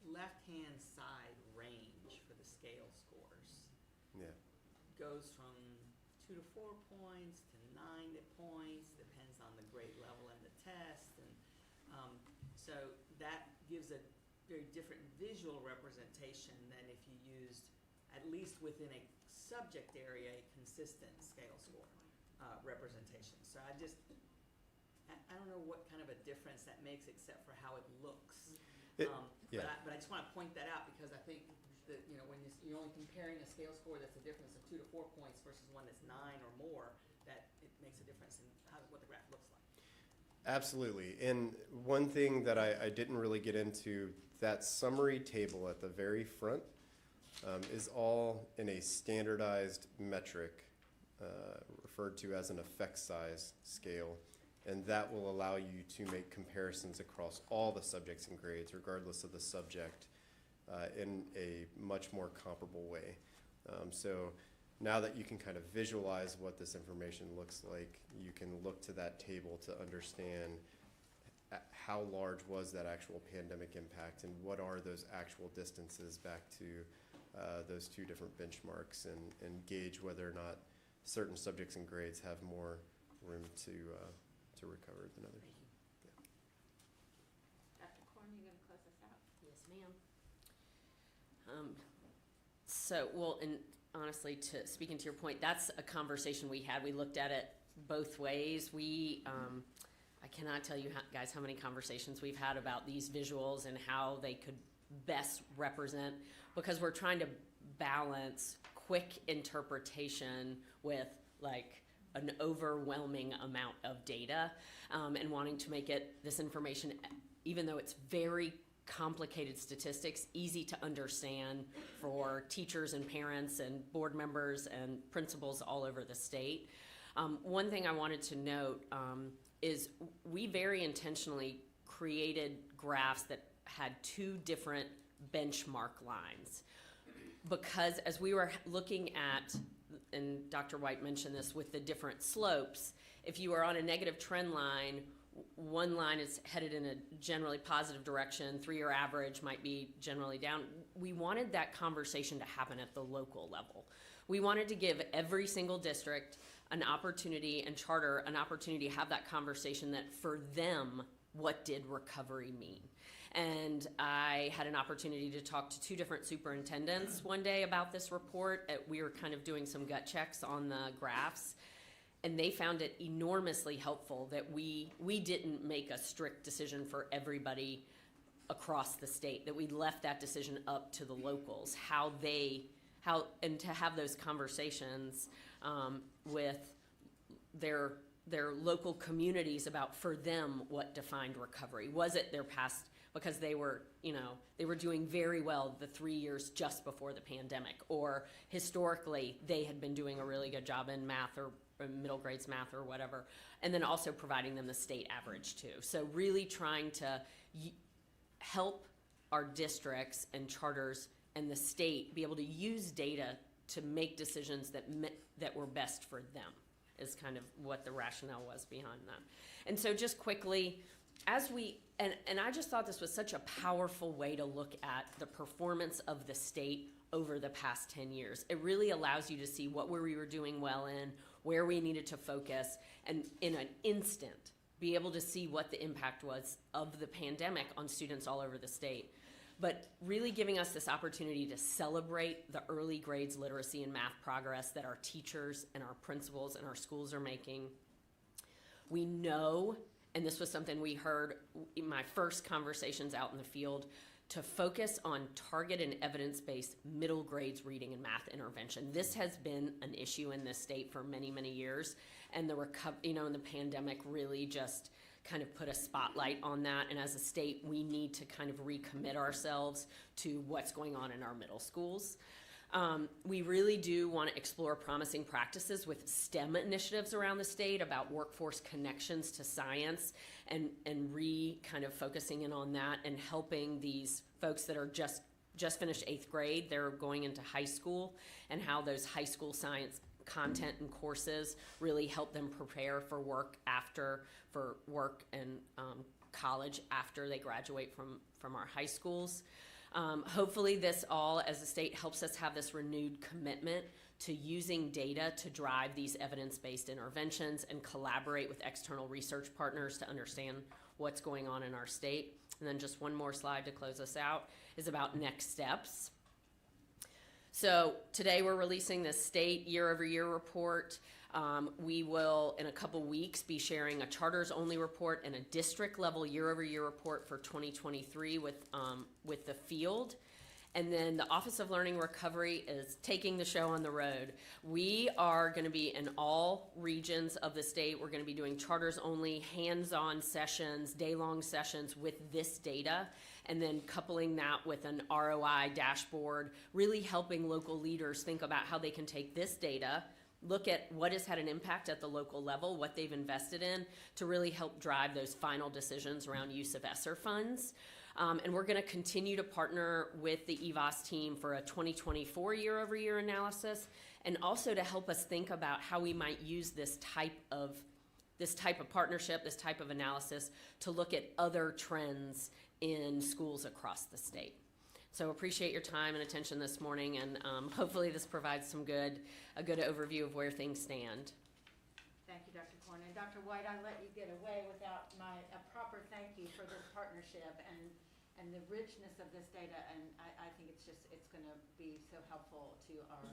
left-hand side range for the scale scores Yeah. goes from 2 to 4 points to 9 that points, depends on the grade level and the test, and so that gives a very different visual representation than if you used, at least within a subject area, a consistent scale score representation. So I don't know what kind of a difference that makes except for how it looks. Yeah. But I just want to point that out because I think that, you know, when you're only comparing a scale score that's a difference of 2 to 4 points versus one that's 9 or more, that it makes a difference in what the graph looks like. Absolutely. And one thing that I didn't really get into, that summary table at the very front is all in a standardized metric referred to as an effect size scale. And that will allow you to make comparisons across all the subjects and grades, regardless of the subject, in a much more comparable way. So now that you can kind of visualize what this information looks like, you can look to that table to understand how large was that actual pandemic impact and what are those actual distances back to those two different benchmarks, and gauge whether or not certain subjects and grades have more room to recover than others. Dr. Korn, you gonna close us out? Yes, ma'am. So, well, and honestly, speaking to your point, that's a conversation we had. We looked at it both ways. I cannot tell you guys how many conversations we've had about these visuals and how they could best represent, because we're trying to balance quick interpretation with like an overwhelming amount of data, and wanting to make this information, even though it's very complicated statistics, easy to understand for teachers and parents and board members and principals all over the state. One thing I wanted to note is we very intentionally created graphs that had two different benchmark lines, because as we were looking at, and Dr. White mentioned this with the different slopes, if you are on a negative trend line, one line is headed in a generally positive direction, 3-year average might be generally down. We wanted that conversation to happen at the local level. We wanted to give every single district an opportunity, and charter an opportunity to have that conversation, that for them, what did recovery mean? And I had an opportunity to talk to 2 different superintendents one day about this report. We were kind of doing some gut checks on the graphs, and they found it enormously helpful that we didn't make a strict decision for everybody across the state, that we left that decision up to the locals, and to have those conversations with their local communities about, for them, what defined recovery. Was it their past, because they were doing very well the 3 years just before the pandemic, or historically they had been doing a really good job in math or middle grades math or whatever, and then also providing them the state average too. So really trying to help our districts and charters and the state be able to use data to make decisions that were best for them, is kind of what the rationale was behind that. And so just quickly, as we, and I just thought this was such a powerful way to look at the performance of the state over the past 10 years. It really allows you to see what we were doing well in, where we needed to focus, and in an instant, be able to see what the impact was of the pandemic on students all over the state. But really giving us this opportunity to celebrate the early grades literacy and math progress that our teachers and our principals and our schools are making. We know, and this was something we heard in my first conversations out in the field, to focus on target and evidence-based middle grades reading and math intervention. This has been an issue in this state for many, many years, and the pandemic really just kind of put a spotlight on that. And as a state, we need to kind of recommit ourselves to what's going on in our middle schools. We really do want to explore promising practices with STEM initiatives around the state about workforce connections to science, and kind of focusing in on that and helping these folks that are just finished 8th grade, they're going into high school, and how those high school science content and courses really help them prepare for work and college after they graduate from our high schools. Hopefully this all, as a state, helps us have this renewed commitment to using data to drive these evidence-based interventions and collaborate with external research partners to understand what's going on in our state. And then just one more slide to close us out is about next steps. So today we're releasing this state year-over-year report. We will, in a couple weeks, be sharing a charters-only report and a district-level year-over-year report for 2023 with the field. And then the Office of Learning Recovery is taking the show on the road. We are going to be in all regions of the state. We're going to be doing charters-only, hands-on sessions, day-long sessions with this data, and then coupling that with an ROI dashboard, really helping local leaders think about how they can take this data, look at what has had an impact at the local level, what they've invested in, to really help drive those final decisions around use of ESSER funds. And we're going to continue to partner with the EVOS team for a 2024 year-over-year analysis, and also to help us think about how we might use this type of partnership, this type of analysis, to look at other trends in schools across the state. So appreciate your time and attention this morning, and hopefully this provides a good overview of where things stand. Thank you, Dr. Corn. And Dr. White, I let you get away without a proper thank you for this partnership and the richness of this data. And I think it's going to be so helpful to our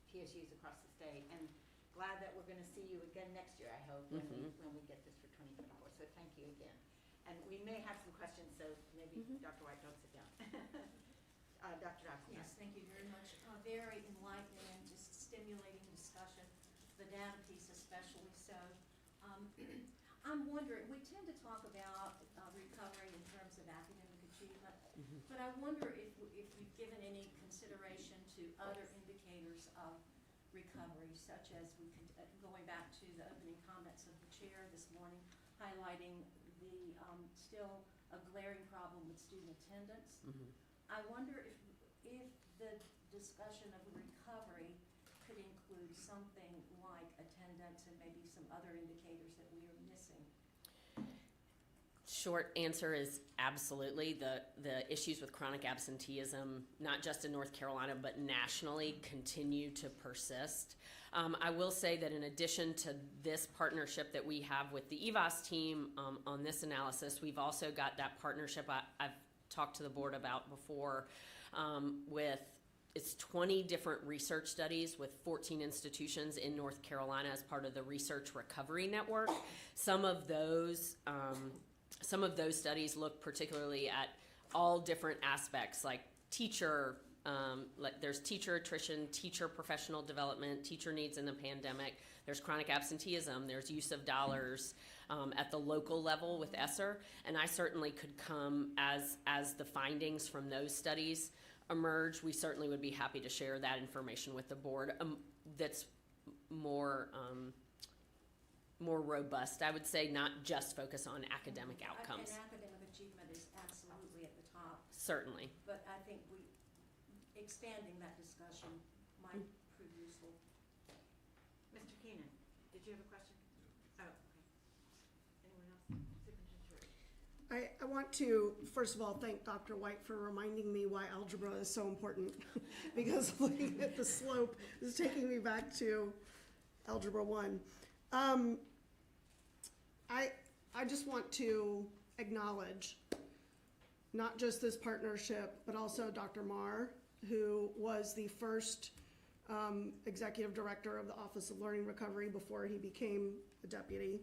PSUs across the state. And glad that we're going to see you again next year, I hope, when we get this for 2024. So thank you again. And we may have some questions, so maybe Dr. White, don't sit down. Dr. Johnson. Yes, thank you very much. Very enlightening and just stimulating discussion, the data piece especially so. I'm wondering, we tend to talk about recovery in terms of academic achievement, but I wonder if you've given any consideration to other indicators of recovery, such as going back to the opening comments of the chair this morning, highlighting the still a glaring problem with student attendance. I wonder if the discussion of recovery could include something like attendance and maybe some other indicators that we are missing. Short answer is absolutely. The issues with chronic absenteeism, not just in North Carolina, but nationally, continue to persist. I will say that in addition to this partnership that we have with the EVOS team on this analysis, we've also got that partnership I've talked to the board about before with it's 20 different research studies with 14 institutions in North Carolina as part of the Research Recovery Network. Some of those studies look particularly at all different aspects, like teacher, like there's teacher attrition, teacher professional development, teacher needs in the pandemic. There's chronic absenteeism. There's use of dollars at the local level with ESSER. And I certainly could come as the findings from those studies emerge. We certainly would be happy to share that information with the board. That's more robust, I would say, not just focus on academic outcomes. And academic achievement is absolutely at the top. Certainly. But I think expanding that discussion might prove useful. Mr. Keenan, did you have a question? Oh, okay. Anyone else? Superintendent Short. I want to, first of all, thank Dr. White for reminding me why algebra is so important, because looking at the slope is taking me back to Algebra 1. I just want to acknowledge not just this partnership, but also Dr. Marr, who was the first executive director of the Office of Learning Recovery before he became a deputy.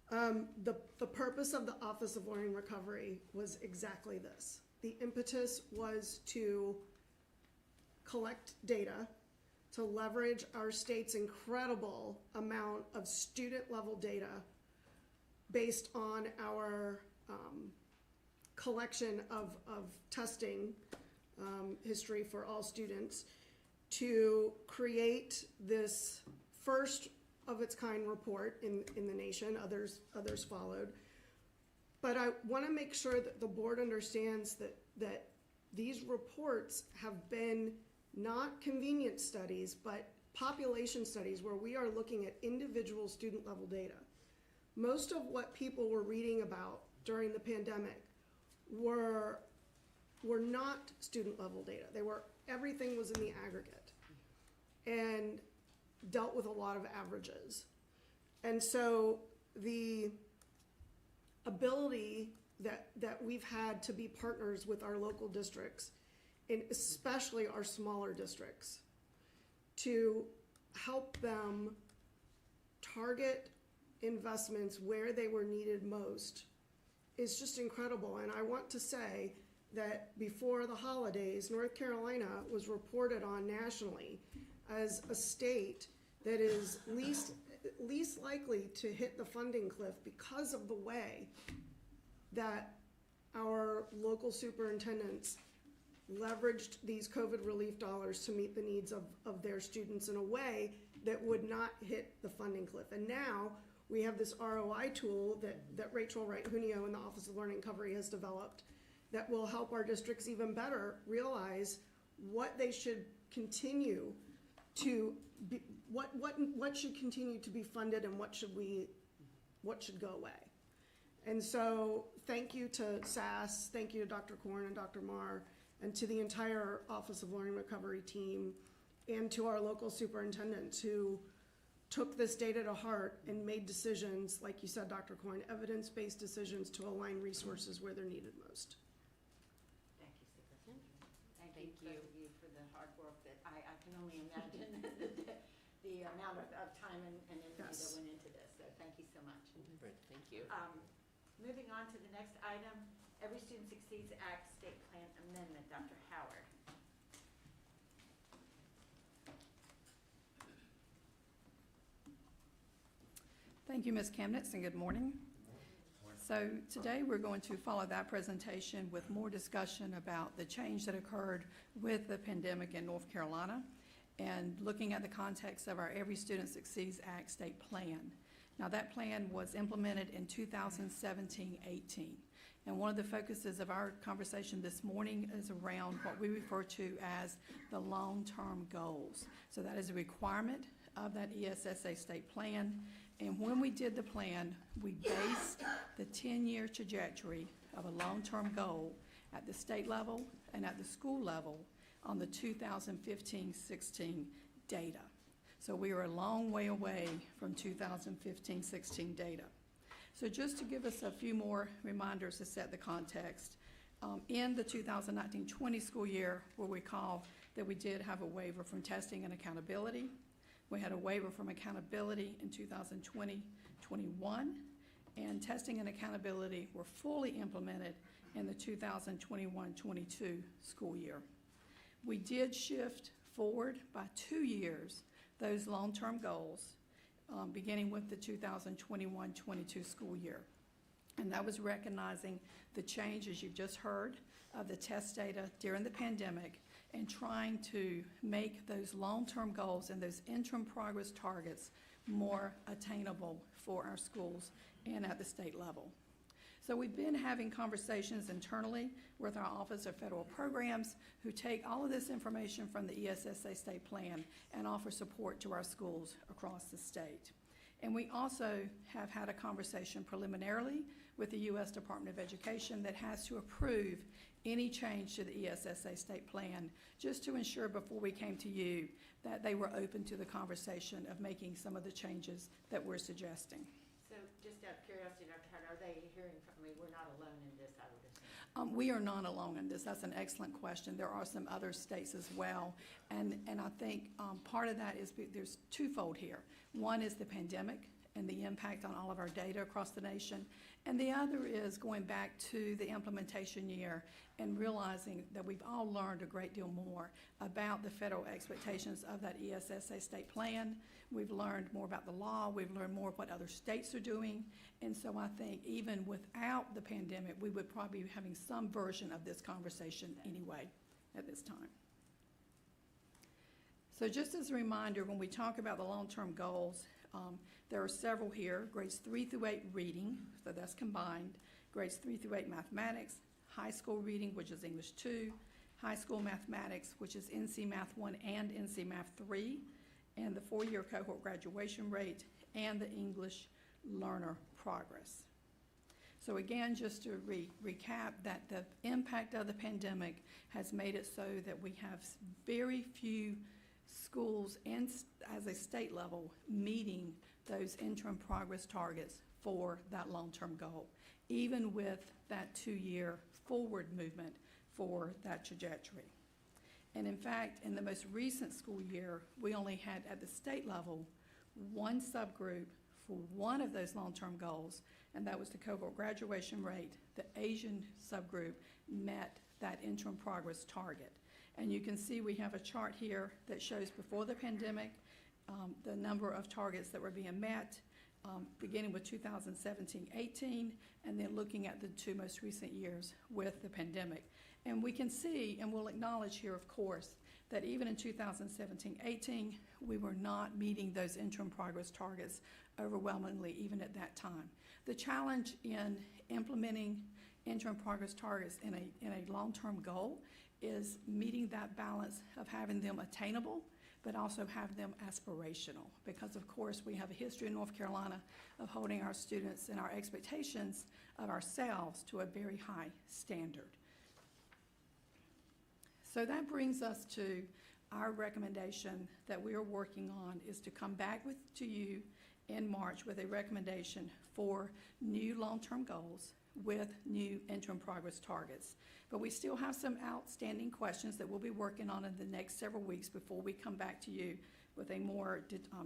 The purpose of the Office of Learning Recovery was exactly this. The impetus was to collect data, to leverage our state's incredible amount of student-level data based on our collection of testing history for all students, to create this first of its kind report in the nation. Others followed. But I want to make sure that the board understands that these reports have been not convenience studies, but population studies where we are looking at individual student level data. Most of what people were reading about during the pandemic were not student level data. Everything was in the aggregate. and dealt with a lot of averages. And so the ability that we've had to be partners with our local districts, and especially our smaller districts, to help them target investments where they were needed most is just incredible. And I want to say that before the holidays, North Carolina was reported on nationally as a state that is least likely to hit the funding cliff because of the way that our local superintendents leveraged these COVID relief dollars to meet the needs of their students in a way that would not hit the funding cliff. And now we have this ROI tool that Rachel Wright-Junio in the Office of Learning Recovery has developed that will help our districts even better realize what they should continue to be, what should continue to be funded and what should go away. And so thank you to SAS, thank you to Dr. Korn and Dr. Marr, and to the entire Office of Learning Recovery team, and to our local superintendents who took this data to heart and made decisions, like you said, Dr. Korn, evidence-based decisions to align resources where they're needed most. Thank you, Superintendent. Thank you, both of you, for the hard work that I can only imagine the amount of time and energy that Yes. went into this. So thank you so much. Great, thank you. Moving on to the next item, Every Student Succeeds Act State Plan Amendment. Dr. Howard. Thank you, Ms. Chemnitz, and good morning. So today we're going to follow that presentation with more discussion about the change that occurred with the pandemic in North Carolina and looking at the context of our Every Student Succeeds Act state plan. Now that plan was implemented in 2017-18. And one of the focuses of our conversation this morning is around what we refer to as the long-term goals. So that is a requirement of that ESSA state plan. And when we did the plan, we based the 10-year trajectory of a long-term goal at the state level and at the school level on the 2015-16 data. So we are a long way away from 2015-16 data. So just to give us a few more reminders to set the context, in the 2019-20 school year, we'll recall that we did have a waiver from testing and accountability. We had a waiver from accountability in 2020-21, and testing and accountability were fully implemented in the 2021-22 school year. We did shift forward by 2 years those long-term goals, beginning with the 2021-22 school year. And that was recognizing the changes you've just heard of the test data during the pandemic and trying to make those long-term goals and those interim progress targets more attainable for our schools and at the state level. So we've been having conversations internally with our Office of Federal Programs who take all of this information from the ESSA state plan and offer support to our schools across the state. And we also have had a conversation preliminarily with the U.S. Department of Education that has to approve any change to the ESSA state plan, just to ensure before we came to you that they were open to the conversation of making some of the changes that we're suggesting. So just out of curiosity, Dr. Howard, are they hearing from me? We're not alone in this, I would assume. We are not alone in this. That's an excellent question. There are some other states as well. And I think part of that is there's twofold here. One is the pandemic and the impact on all of our data across the nation. And the other is going back to the implementation year and realizing that we've all learned a great deal more about the federal expectations of that ESSA state plan. We've learned more about the law. We've learned more of what other states are doing. And so I think even without the pandemic, we would probably be having some version of this conversation anyway at this time. So just as a reminder, when we talk about the long-term goals, there are several here: grades 3 through 8 reading, so that's combined, grades 3 through 8 mathematics, high school reading, which is English 2, high school mathematics, which is NC Math 1 and NC Math 3, and the 4-year cohort graduation rate, and the English learner progress. So again, just to recap, that the impact of the pandemic has made it so that we have very few schools and as a state level meeting those interim progress targets for that long-term goal, even with that 2-year forward movement for that trajectory. And in fact, in the most recent school year, we only had at the state level one subgroup for one of those long-term goals, and that was the cohort graduation rate. The Asian subgroup met that interim progress target. And you can see we have a chart here that shows before the pandemic, the number of targets that were being met, beginning with 2017-18, and then looking at the 2 most recent years with the pandemic. And we can see, and we'll acknowledge here, of course, that even in 2017-18, we were not meeting those interim progress targets overwhelmingly, even at that time. The challenge in implementing interim progress targets in a long-term goal is meeting that balance of having them attainable, but also have them aspirational. Because of course, we have a history in North Carolina of holding our students and our expectations of ourselves to a very high standard. So that brings us to our recommendation that we are working on is to come back to you in March with a recommendation for new long-term goals with new interim progress targets. But we still have some outstanding questions that we'll be working on in the next several weeks before we come back to you with a more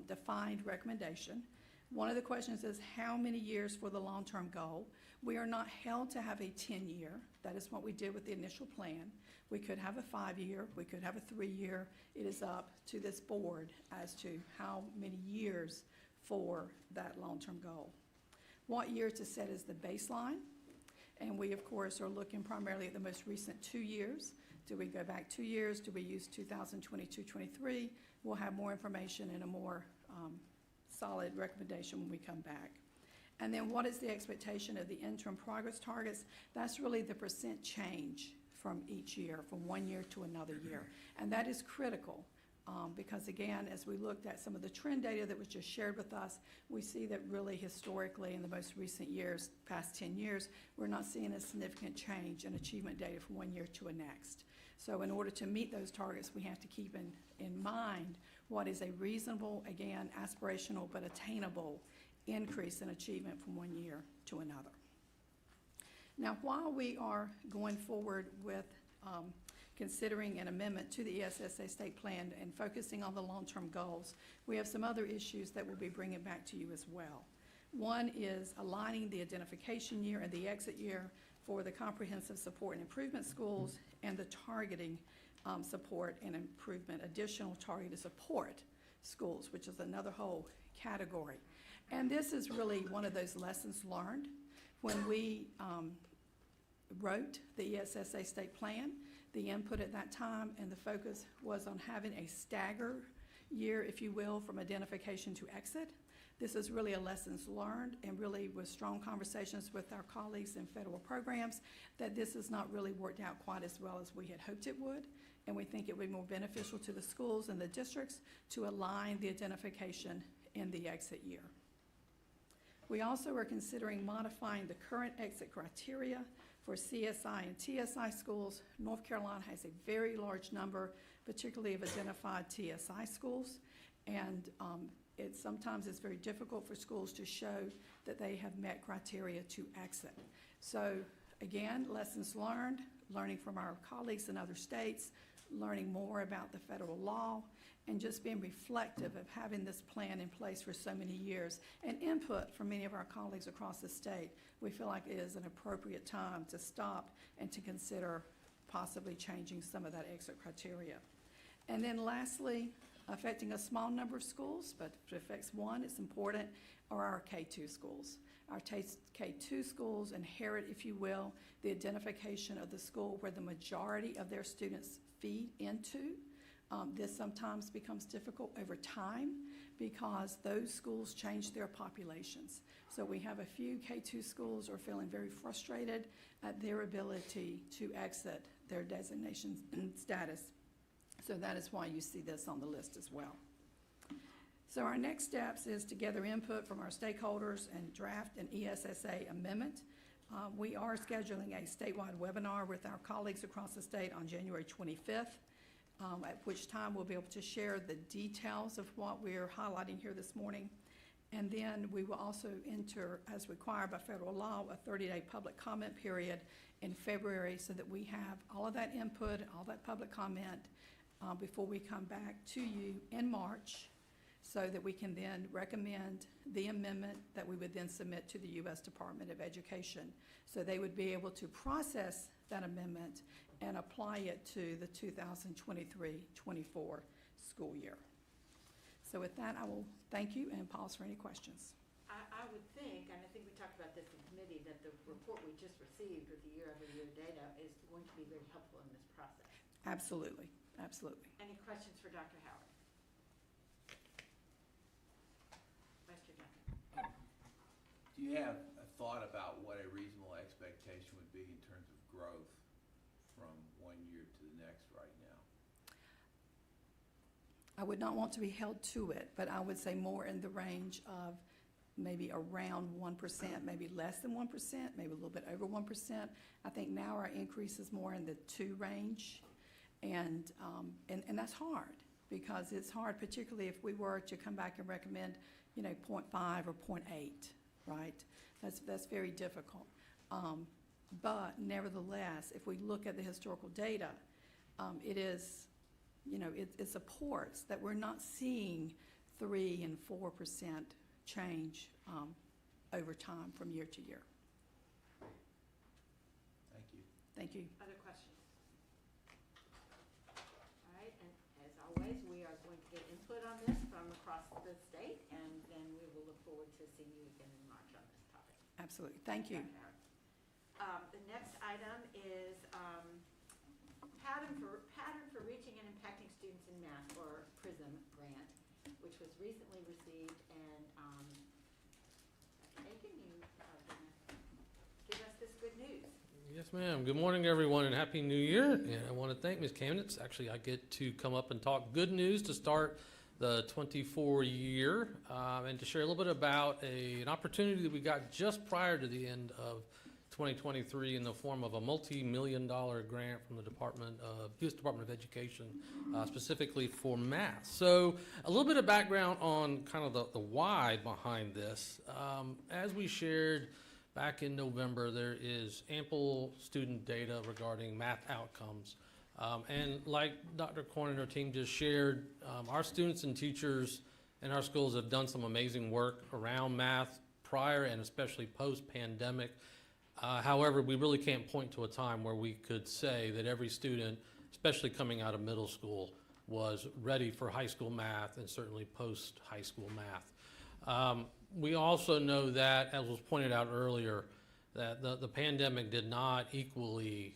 defined recommendation. One of the questions is how many years for the long-term goal? We are not held to have a 10-year. That is what we did with the initial plan. We could have a 5-year, we could have a 3-year. It is up to this board as to how many years for that long-term goal. What year to set as the baseline? And we, of course, are looking primarily at the most recent 2 years. Do we go back 2 years? Do we use 2022-23? We'll have more information and a more solid recommendation when we come back. And then what is the expectation of the interim progress targets? That's really the percent change from each year, from 1 year to another year. And that is critical because, again, as we looked at some of the trend data that was just shared with us, we see that really historically in the most recent years, past 10 years, we're not seeing a significant change in achievement data from 1 year to the next. So in order to meet those targets, we have to keep in mind what is a reasonable, again, aspirational but attainable increase in achievement from 1 year to another. Now, while we are going forward with considering an amendment to the ESSA state plan and focusing on the long-term goals, we have some other issues that we'll be bringing back to you as well. One is aligning the identification year and the exit year for the comprehensive support and improvement schools and the targeting support and improvement, additional targeted support schools, which is another whole category. And this is really one of those lessons learned. When we wrote the ESSA state plan, the input at that time and the focus was on having a stagger year, if you will, from identification to exit. This is really a lessons learned and really with strong conversations with our colleagues in federal programs that this has not really worked out quite as well as we had hoped it would. And we think it would be more beneficial to the schools and the districts to align the identification in the exit year. We also are considering modifying the current exit criteria for CSI and TSI schools. North Carolina has a very large number, particularly of identified TSI schools, and it sometimes is very difficult for schools to show that they have met criteria to exit. So again, lessons learned, learning from our colleagues in other states, learning more about the federal law, and just being reflective of having this plan in place for so many years and input from many of our colleagues across the state. We feel like it is an appropriate time to stop and to consider possibly changing some of that exit criteria. And then lastly, affecting a small number of schools, but if it affects one, it's important, are our K-2 schools. Our K-2 schools inherit, if you will, the identification of the school where the majority of their students feed into. This sometimes becomes difficult over time because those schools change their populations. So we have a few K-2 schools who are feeling very frustrated at their ability to exit their designation status. So that is why you see this on the list as well. So our next steps is to gather input from our stakeholders and draft an ESSA amendment. We are scheduling a statewide webinar with our colleagues across the state on January 25th. at which time we'll be able to share the details of what we're highlighting here this morning. And then we will also enter, as required by federal law, a 30-day public comment period in February so that we have all of that input, all that public comment before we come back to you in March, so that we can then recommend the amendment that we would then submit to the U.S. Department of Education. So they would be able to process that amendment and apply it to the 2023-24 school year. So with that, I will thank you and pause for any questions. I would think, and I think we talked about this in committee, that the report we just received with the year-over-year data is going to be very helpful in this process. Absolutely, absolutely. Any questions for Dr. Howard? Vice Chair Duncan? Do you have a thought about what a reasonable expectation would be in terms of growth from one year to the next right now? I would not want to be held to it, but I would say more in the range of maybe around 1%, maybe less than 1%, maybe a little bit over 1%. I think now our increase is more in the 2 range. And that's hard, because it's hard, particularly if we were to come back and recommend, 0.5 or 0.8, right? That's very difficult. But nevertheless, if we look at the historical data, it is, it supports that we're not seeing 3 and 4% change over time from year to year. Thank you. Thank you. Other questions? All right, and as always, we are going to get input on this from across the state, and then we will look forward to seeing you again in March on this topic. Absolutely. Thank you. Dr. Howard. The next item is pattern for reaching and impacting students in math, or PRISM grant, which was recently received, and Dr. Aiken, you are going to give us this good news. Yes, ma'am. Good morning, everyone, and Happy New Year. And I want to thank Ms. Kamnitz. Actually, I get to come up and talk good news to start the 24 year and to share a little bit about an opportunity that we got just prior to the end of 2023 in the form of a multi-million-dollar grant from the U.S. Department of Education, specifically for math. So a little bit of background on kind of the why behind this. As we shared back in November, there is ample student data regarding math outcomes. And like Dr. Corn and her team just shared, our students and teachers in our schools have done some amazing work around math prior and especially post-pandemic. However, we really can't point to a time where we could say that every student, especially coming out of middle school, was ready for high school math and certainly post-high school math. We also know that, as was pointed out earlier, that the pandemic did not equally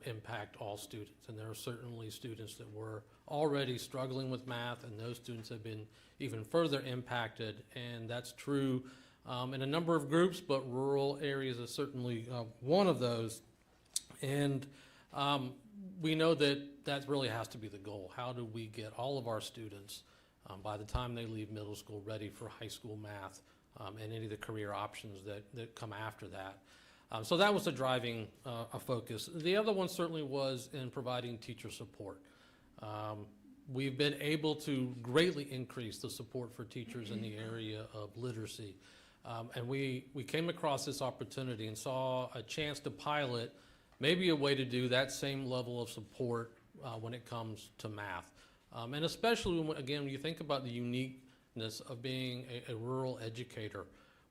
impact all students. And there are certainly students that were already struggling with math, and those students have been even further impacted. And that's true in a number of groups, but rural areas is certainly one of those. And we know that really has to be the goal. How do we get all of our students, by the time they leave middle school, ready for high school math and any of the career options that come after that? So that was the driving a focus. The other one certainly was in providing teacher support. We've been able to greatly increase the support for teachers in the area of literacy. And we came across this opportunity and saw a chance to pilot maybe a way to do that same level of support when it comes to math. And especially, when you think about the uniqueness of being a rural educator,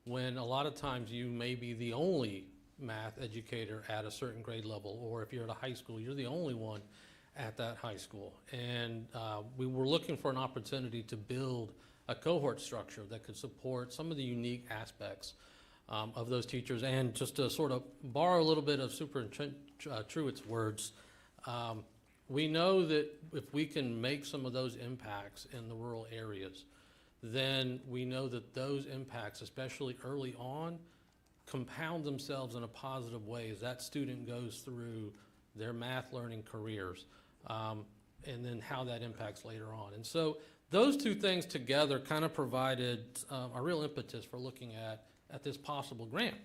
when a lot of times you may be the only math educator at a certain grade level, or if you're at a high school, you're the only one at that high school. And we were looking for an opportunity to build a cohort structure that could support some of the unique aspects of those teachers. And just to sort of borrow a little bit of Superintendent Truitt's words, we know that if we can make some of those impacts in the rural areas, then we know that those impacts, especially early on, compound themselves in a positive way as that student goes through their math learning careers, and then how that impacts later on. And so those two things together kind of provided a real impetus for looking at this possible grant.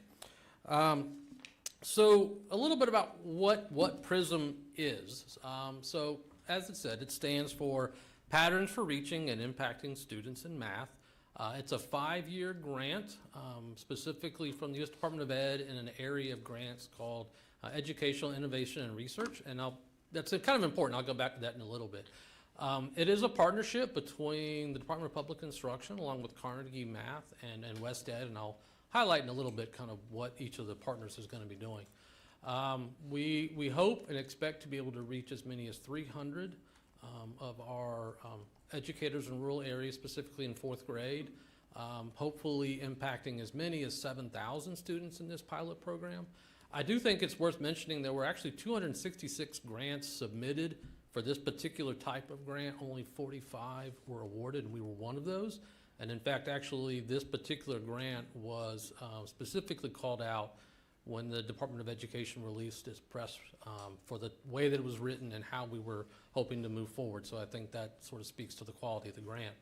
So a little bit about what PRISM is. So as it said, it stands for Patterns for Reaching and Impacting Students in Math. It's a 5-year grant, specifically from the U.S. Department of Ed in an area of grants called Educational Innovation and Research, and that's kind of important. I'll go back to that in a little bit. It is a partnership between the Department of Public Instruction along with Carnegie Math and West Ed, and I'll highlight in a little bit kind of what each of the partners is going to be doing. We hope and expect to be able to reach as many as 300 of our educators in rural areas, specifically in 4th grade, hopefully impacting as many as 7,000 students in this pilot program. I do think it's worth mentioning there were actually 266 grants submitted for this particular type of grant. Only 45 were awarded, and we were one of those. And in fact, actually, this particular grant was specifically called out when the Department of Education released its press for the way that it was written and how we were hoping to move forward. So I think that sort of speaks to the quality of the grant.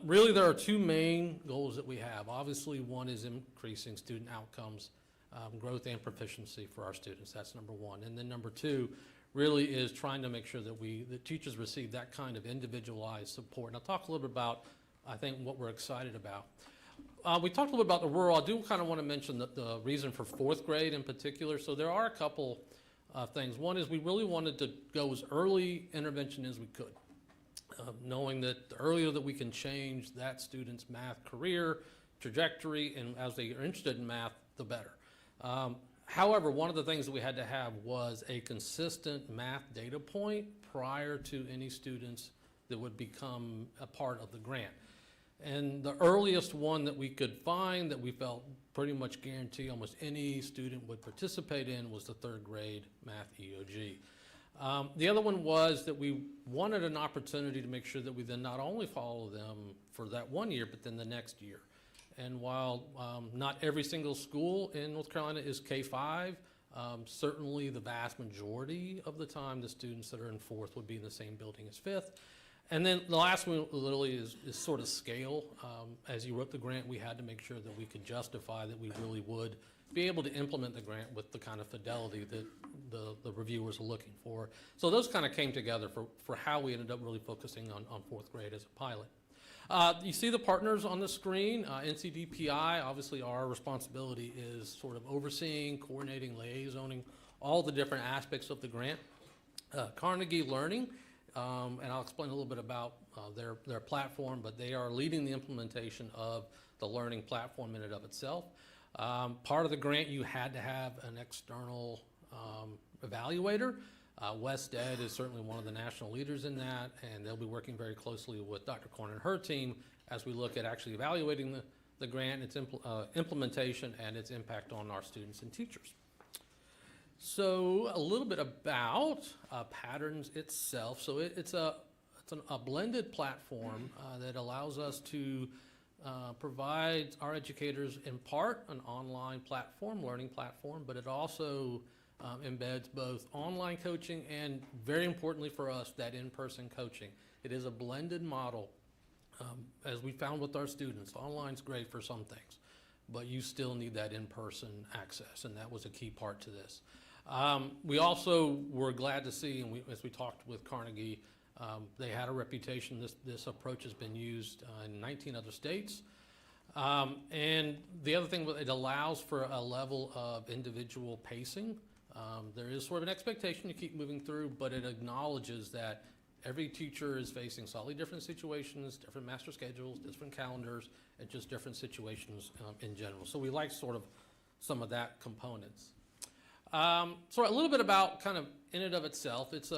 Really, there are two main goals that we have. Obviously, one is increasing student outcomes, growth and proficiency for our students. That's number one. And then number two really is trying to make sure that the teachers receive that kind of individualized support. And I'll talk a little bit about, I think, what we're excited about. We talked a little bit about the rural. I do kind of want to mention the reason for 4th grade in particular. So there are a couple things. One is we really wanted to go as early intervention as we could, knowing that the earlier that we can change that student's math career trajectory, and as they are interested in math, the better. However, one of the things that we had to have was a consistent math data point prior to any students that would become a part of the grant. And the earliest one that we could find that we felt pretty much guarantee almost any student would participate in was the 3rd grade math EOG. The other one was that we wanted an opportunity to make sure that we then not only follow them for that 1 year, but then the next year. And while not every single school in North Carolina is K-5, certainly the vast majority of the time the students that are in 4th would be in the same building as 5th. And then the last one literally is sort of scale. As you wrote the grant, we had to make sure that we could justify that we really would be able to implement the grant with the kind of fidelity that the reviewers are looking for. So those kind of came together for how we ended up really focusing on 4th grade as a pilot. You see the partners on the screen. NCDPI, obviously our responsibility is sort of overseeing, coordinating, liaisoning, all the different aspects of the grant. Carnegie Learning, and I'll explain a little bit about their platform, but they are leading the implementation of the learning platform in and of itself. Part of the grant, you had to have an external evaluator. West Ed is certainly one of the national leaders in that, and they'll be working very closely with Dr. Korn and her team as we look at actually evaluating the grant, its implementation, and its impact on our students and teachers. So a little bit about Patterns itself. So it's a blended platform that allows us to provide our educators in part an online platform, learning platform, but it also embeds both online coaching and, very importantly for us, that in-person coaching. It is a blended model. As we found with our students, online's great for some things, but you still need that in-person access, and that was a key part to this. We also were glad to see, and as we talked with Carnegie, they had a reputation. This approach has been used in 19 other states. And the other thing, it allows for a level of individual pacing. There is sort of an expectation to keep moving through, but it acknowledges that every teacher is facing slightly different situations, different master schedules, different calendars, and just different situations in general. So we like sort of some of that components. So a little bit about kind of in and of itself. It's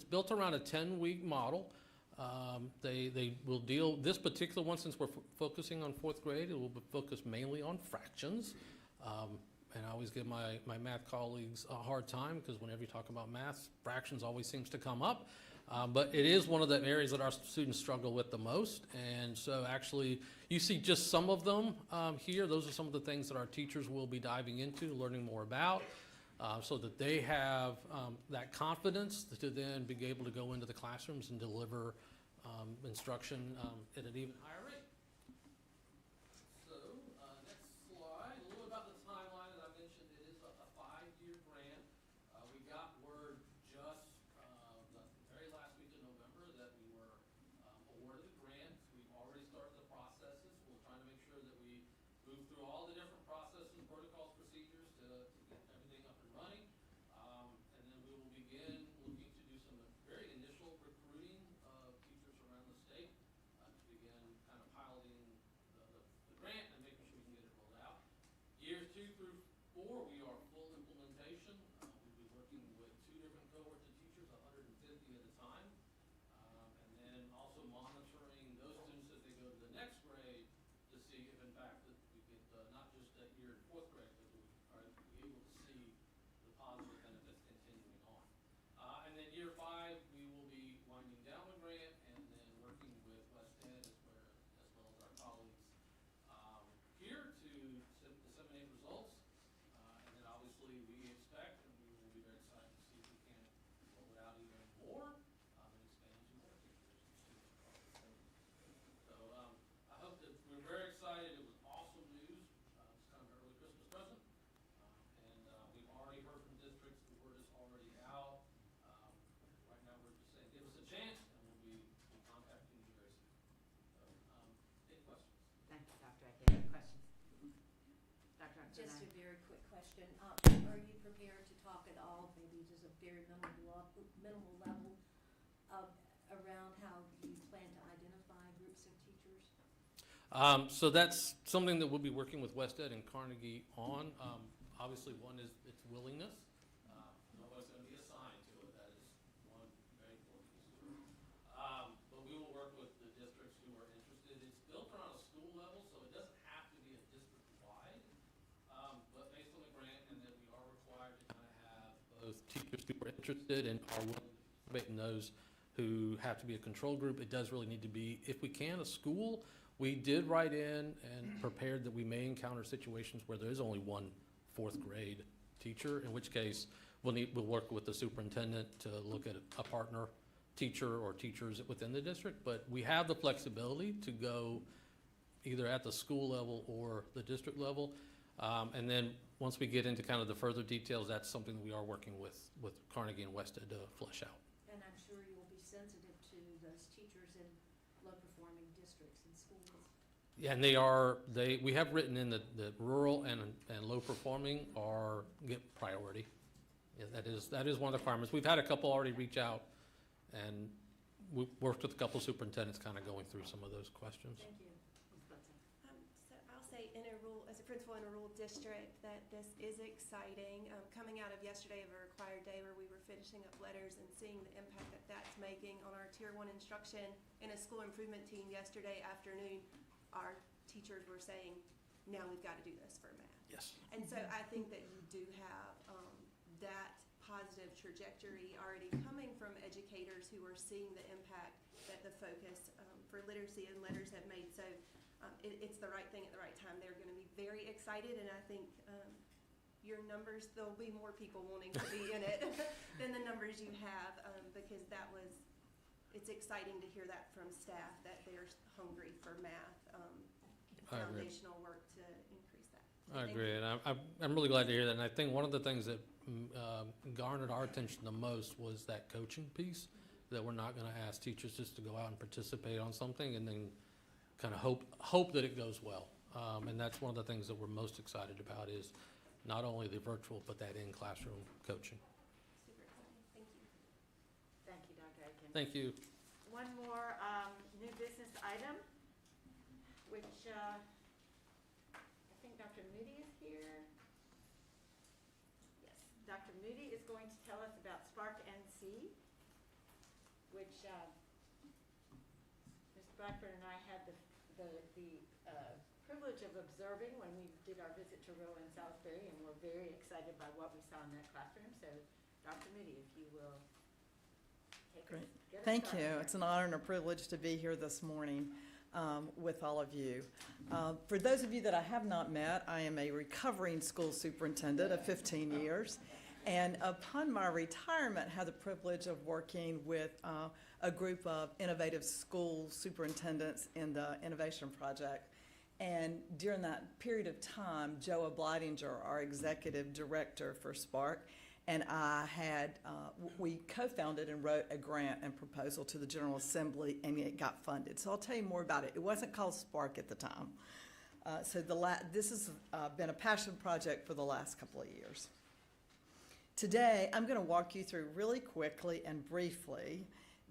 built around a 10-week model. They will deal, this particular one, since we're focusing on 4th grade, it will be focused mainly on fractions. And I always give my math colleagues a hard time because whenever you talk about math, fractions always seems to come up. But it is one of the areas that our students struggle with the most. And so actually, you see just some of them here. Those are some of the things that our teachers will be diving into, learning more about, so that they have that confidence to then be able to go into the classrooms and deliver instruction at an even higher rate. So next slide, a little about the timeline. As I mentioned, it is a 5-year grant. We got word just Dr. Just Knight. a very quick question. Are you prepared to talk at all, maybe just a very minimal level around how you plan to identify groups of teachers? So that's something that we'll be working with WestEd and Carnegie on. Obviously, one is its willingness. Nobody's going to be assigned to it. That is one very important piece. But we will work with the districts who are interested. It's built around a school level, so it doesn't have to be a district-wide. But based on the grant and that we are required to kind of have both teachers who are interested and are willing to participate in those who have to be a control group, it does really need to be, if we can, a school. We did write in and prepared that we may encounter situations where there is only one fourth grade teacher, in which case we'll work with the superintendent to look at a partner teacher or teachers within the district. But we have the flexibility to go either at the school level or the district level. And then once we get into kind of the further details, that's something that we are working with Carnegie and WestEd to flesh out. And I'm sure you will be sensitive to those teachers in low-performing districts and schools. Yeah, and we have written in that rural and low performing get priority. Yeah, that is one of the requirements. We've had a couple already reach out, and we worked with a couple superintendents kind of going through some of those questions. Thank you. Ms. Blitzer. So I'll say as a principal in a rural district, that this is exciting. Coming out of yesterday of a required day where we were finishing up letters and seeing the impact that that's making on our Tier 1 instruction in a school improvement team yesterday afternoon, our teachers were saying, now we've got to do this for math. Yes. And so I think that you do have that positive trajectory already coming from educators who are seeing the impact that the focus for literacy and letters have made. So it's the right thing at the right time. They're going to be very excited, and I think your numbers, there'll be more people wanting to be in it than the numbers you have, because it's exciting to hear that from staff, that they're hungry for math, I agree. foundational work to increase that. So I thank agree, you. and I'm really glad to hear that. And I think one of the things that garnered our attention the most was that coaching piece, that we're not going to ask teachers just to go out and participate on something and then kind of hope that it goes well. And that's one of the things that we're most excited about, is not only the virtual, but that in-classroom coaching. Super exciting. Thank you. Thank you, Dr. Aiken. Thank you. One more new business item, which I think Dr. Moody is here. Yes, Dr. Moody is going to tell us about Spark NC, which Ms. Blackburn and I had the privilege of observing when we did our visit to Rowan and Salisbury, and we're very excited by what we saw in that classroom. So, Dr. Moody, if you will take us. Get us Thank started you. here. It's an honor and a privilege to be here this morning with all of you. For those of you that I have not met, I am a recovering school superintendent of 15 years. And upon my retirement, had the privilege of working with a group of innovative school superintendents in the Innovation Project. And during that period of time, Joa Bleidinger, our executive director for Spark, and I we co-founded and wrote a grant and proposal to the General Assembly, and it got funded. So I'll tell you more about it. It wasn't called Spark at the time. This has been a passion project for the last couple of years. Today, I'm going to walk you through really quickly and briefly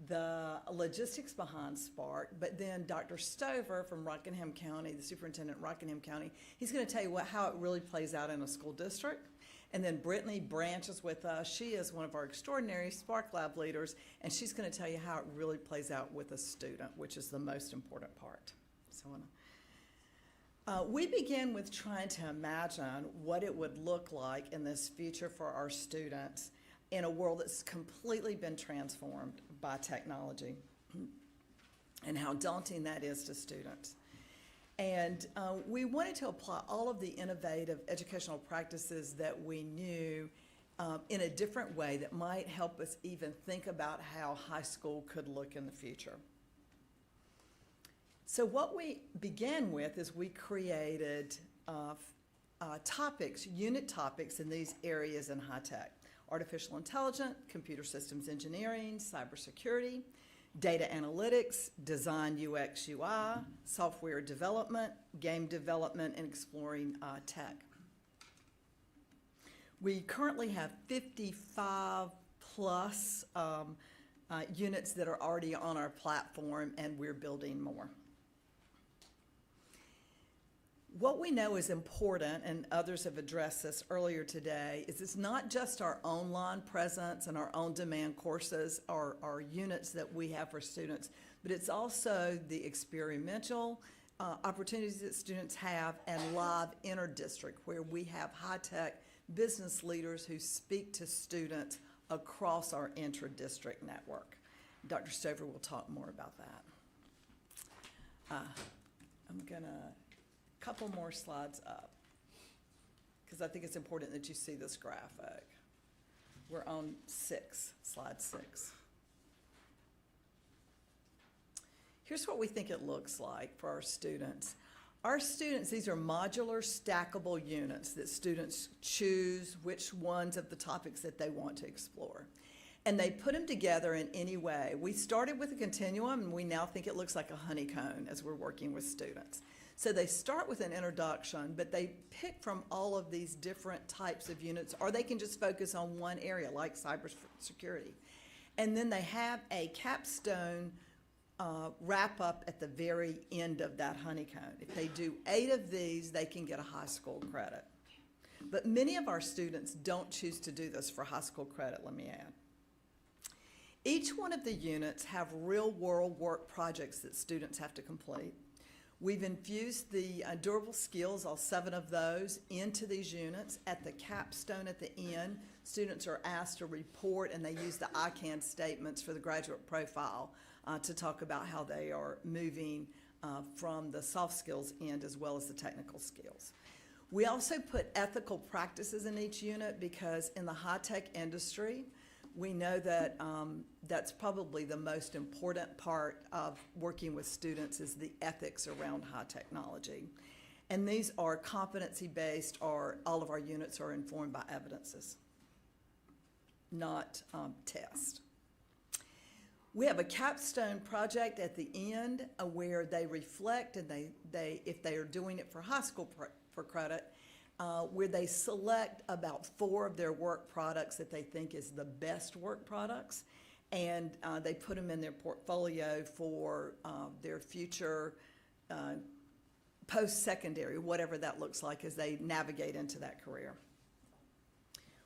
the logistics behind Spark, but then Dr. Stover from Rockingham County, the superintendent in Rockingham County, he's going to tell you how it really plays out in a school district. And then Brittany Branch is with us. She is one of our extraordinary Spark Lab leaders, and she's going to tell you how it really plays out with a student, which is the most important part. We begin with trying to imagine what it would look like in this future for our students in a world that's completely been transformed by technology, and how daunting that is to students. And we wanted to apply all of the innovative educational practices that we knew in a different way that might help us even think about how high school could look in the future. So what we began with is we created unit topics in these areas in high tech: artificial intelligence, computer systems engineering, cybersecurity, data analytics, design UX UI, software development, game development, and exploring tech. We currently have 55 plus units that are already on our platform, and we're building more. What we know is important, and others have addressed this earlier today, is it's not just our online presence and our on-demand courses or our units that we have for students, but it's also the experiential opportunities that students have and live inter-district, where we have high-tech business leaders who speak to students across our intra-district network. Dr. Stover will talk more about that. I'm gonna, couple more slides up, because I think it's important that you see this graphic. We're on slide 6. Here's what we think it looks like for our students. Our students, these are modular, stackable units that students choose which ones of the topics that they want to explore. And they put them together in any way. We started with a continuum, and we now think it looks like a honeycomb as we're working with students. So they start with an introduction, but they pick from all of these different types of units, or they can just focus on one area, like cybersecurity. And then they have a capstone wrap up at the very end of that honeycomb. If they do 8 of these, they can get a high school credit. But many of our students don't choose to do this for high school credit, let me add. Each one of the units have real-world work projects that students have to complete. We've infused the durable skills, all 7 of those, into these units. At the capstone at the end, students are asked to report, and they use the ICANN statements for the graduate profile to talk about how they are moving from the soft skills end as well as the technical skills. We also put ethical practices in each unit because in the high-tech industry, we know that that's probably the most important part of working with students is the ethics around high technology. And these are competency-based, or all of our units are informed by evidences, not tests. We have a capstone project at the end where they reflect, and they if they are doing it for high school for credit, where they select about 4 of their work products that they think is the best work products, and they put them in their portfolio for their future post-secondary, whatever that looks like as they navigate into that career.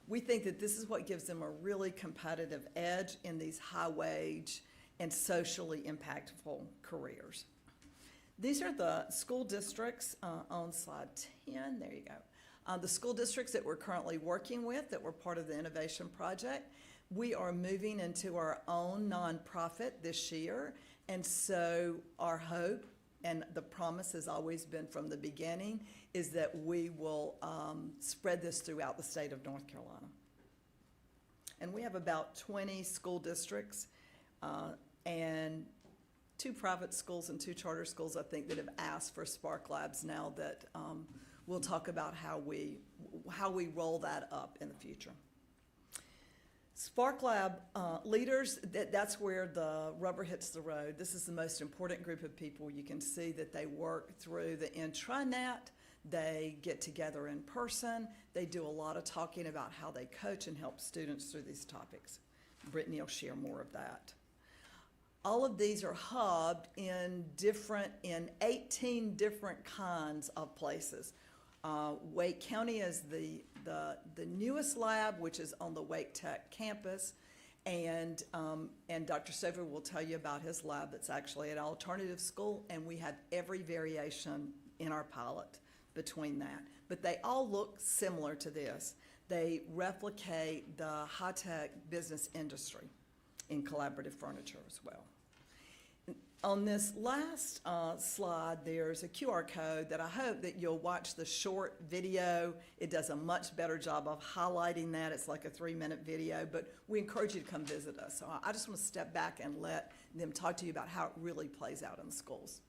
We think that this is what gives them a really competitive edge in these high-wage and socially impactful careers. These are the school districts on slide 10. There you go. The school districts that we're currently working with that were part of the innovation project. We are moving into our own nonprofit this year, and so our hope and the promise has always been from the beginning is that we will spread this throughout the state of North Carolina. And we have about 20 school districts and 2 private schools and 2 charter schools, I think, that have asked for Spark Labs now that we'll talk about how we roll that up in the future. Spark Lab leaders, that's where the rubber hits the road. This is the most important group of people. You can see that they work through the intranet. They get together in person. They do a lot of talking about how they coach and help students through these topics. Brittany will share more of that. All of these are hubbed in 18 different kinds of places. Wake County is the newest lab, which is on the Wake Tech campus, and Dr. Stover will tell you about his lab that's actually at alternative school, and we have every variation in our pilot between that. But they all look similar to this. They replicate the high-tech business industry in collaborative furniture as well. On this last slide, there's a QR code that I hope that you'll watch the short video. It does a much better job of highlighting that. It's like a 3-minute video, but we encourage you to come visit us. So I just want to step back and let them talk to you about how it really plays out in the schools.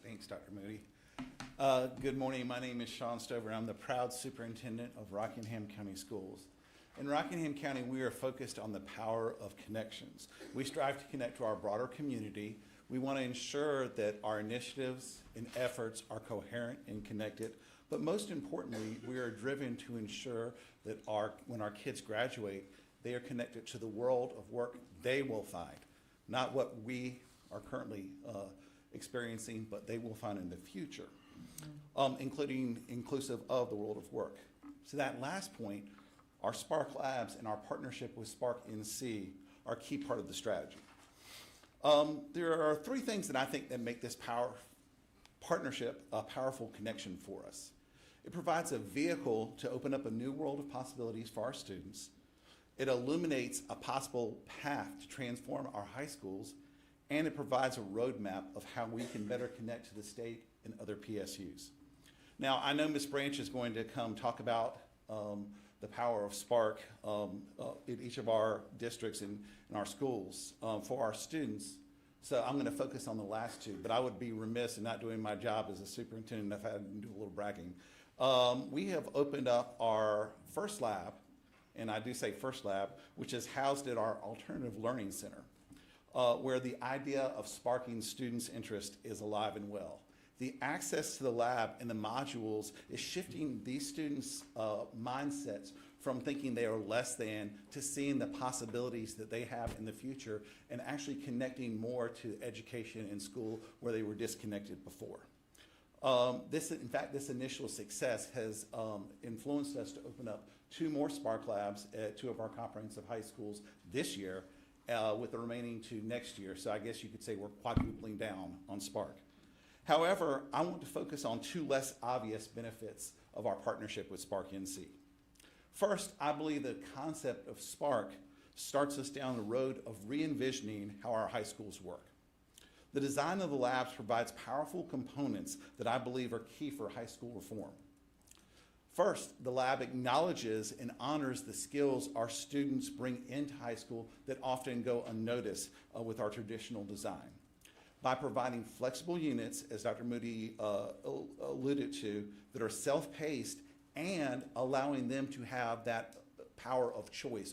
Thanks, Dr. Moody. Good morning. My name is Sean Stover. I'm the proud superintendent of Rockingham County Schools. In Rockingham County, we are focused on the power of connections. We strive to connect to our broader community. We want to ensure that our initiatives and efforts are coherent and connected, But most importantly, we are driven to ensure that when our kids graduate, they are connected to the world of work they will find, not what we are currently experiencing, but they will find in the future, inclusive of the world of work. So that last point, our Spark Labs and our partnership with Spark NC are a key part of the strategy. There are three things that I think that make this partnership a powerful connection for us. It provides a vehicle to open up a new world of possibilities for our students. It illuminates a possible path to transform our high schools, and it provides a roadmap of how we can better connect to the state and other PSUs. Now, I know Ms. Branch is going to come talk about the power of Spark in each of our districts and in our schools for our students. So I'm going to focus on the last two, but I would be remiss in not doing my job as a superintendent if I hadn't do a little bragging. We have opened up our first lab, and I do say first lab, which is housed at our Alternative Learning Center, where the idea of sparking students' interest is alive and well. The access to the lab and the modules is shifting these students' mindsets from thinking they are less than to seeing the possibilities that they have in the future and actually connecting more to education in school where they were disconnected before. In fact, this initial success has influenced us to open up 2 more Spark Labs at 2 of our comprehensive high schools this year, with the remaining 2 next year. So I guess you could say we're quadrupling down on Spark. However, I want to focus on 2 less obvious benefits of our partnership with Spark NC. First, I believe the concept of Spark starts us down the road of re-envisioning how our high schools work. The design of the labs provides powerful components that I believe are key for high school reform. First, the lab acknowledges and honors the skills our students bring into high school that often go unnoticed with our traditional design. By providing flexible units, as Dr. Moody alluded to, that are self-paced and allowing them to have that power of choice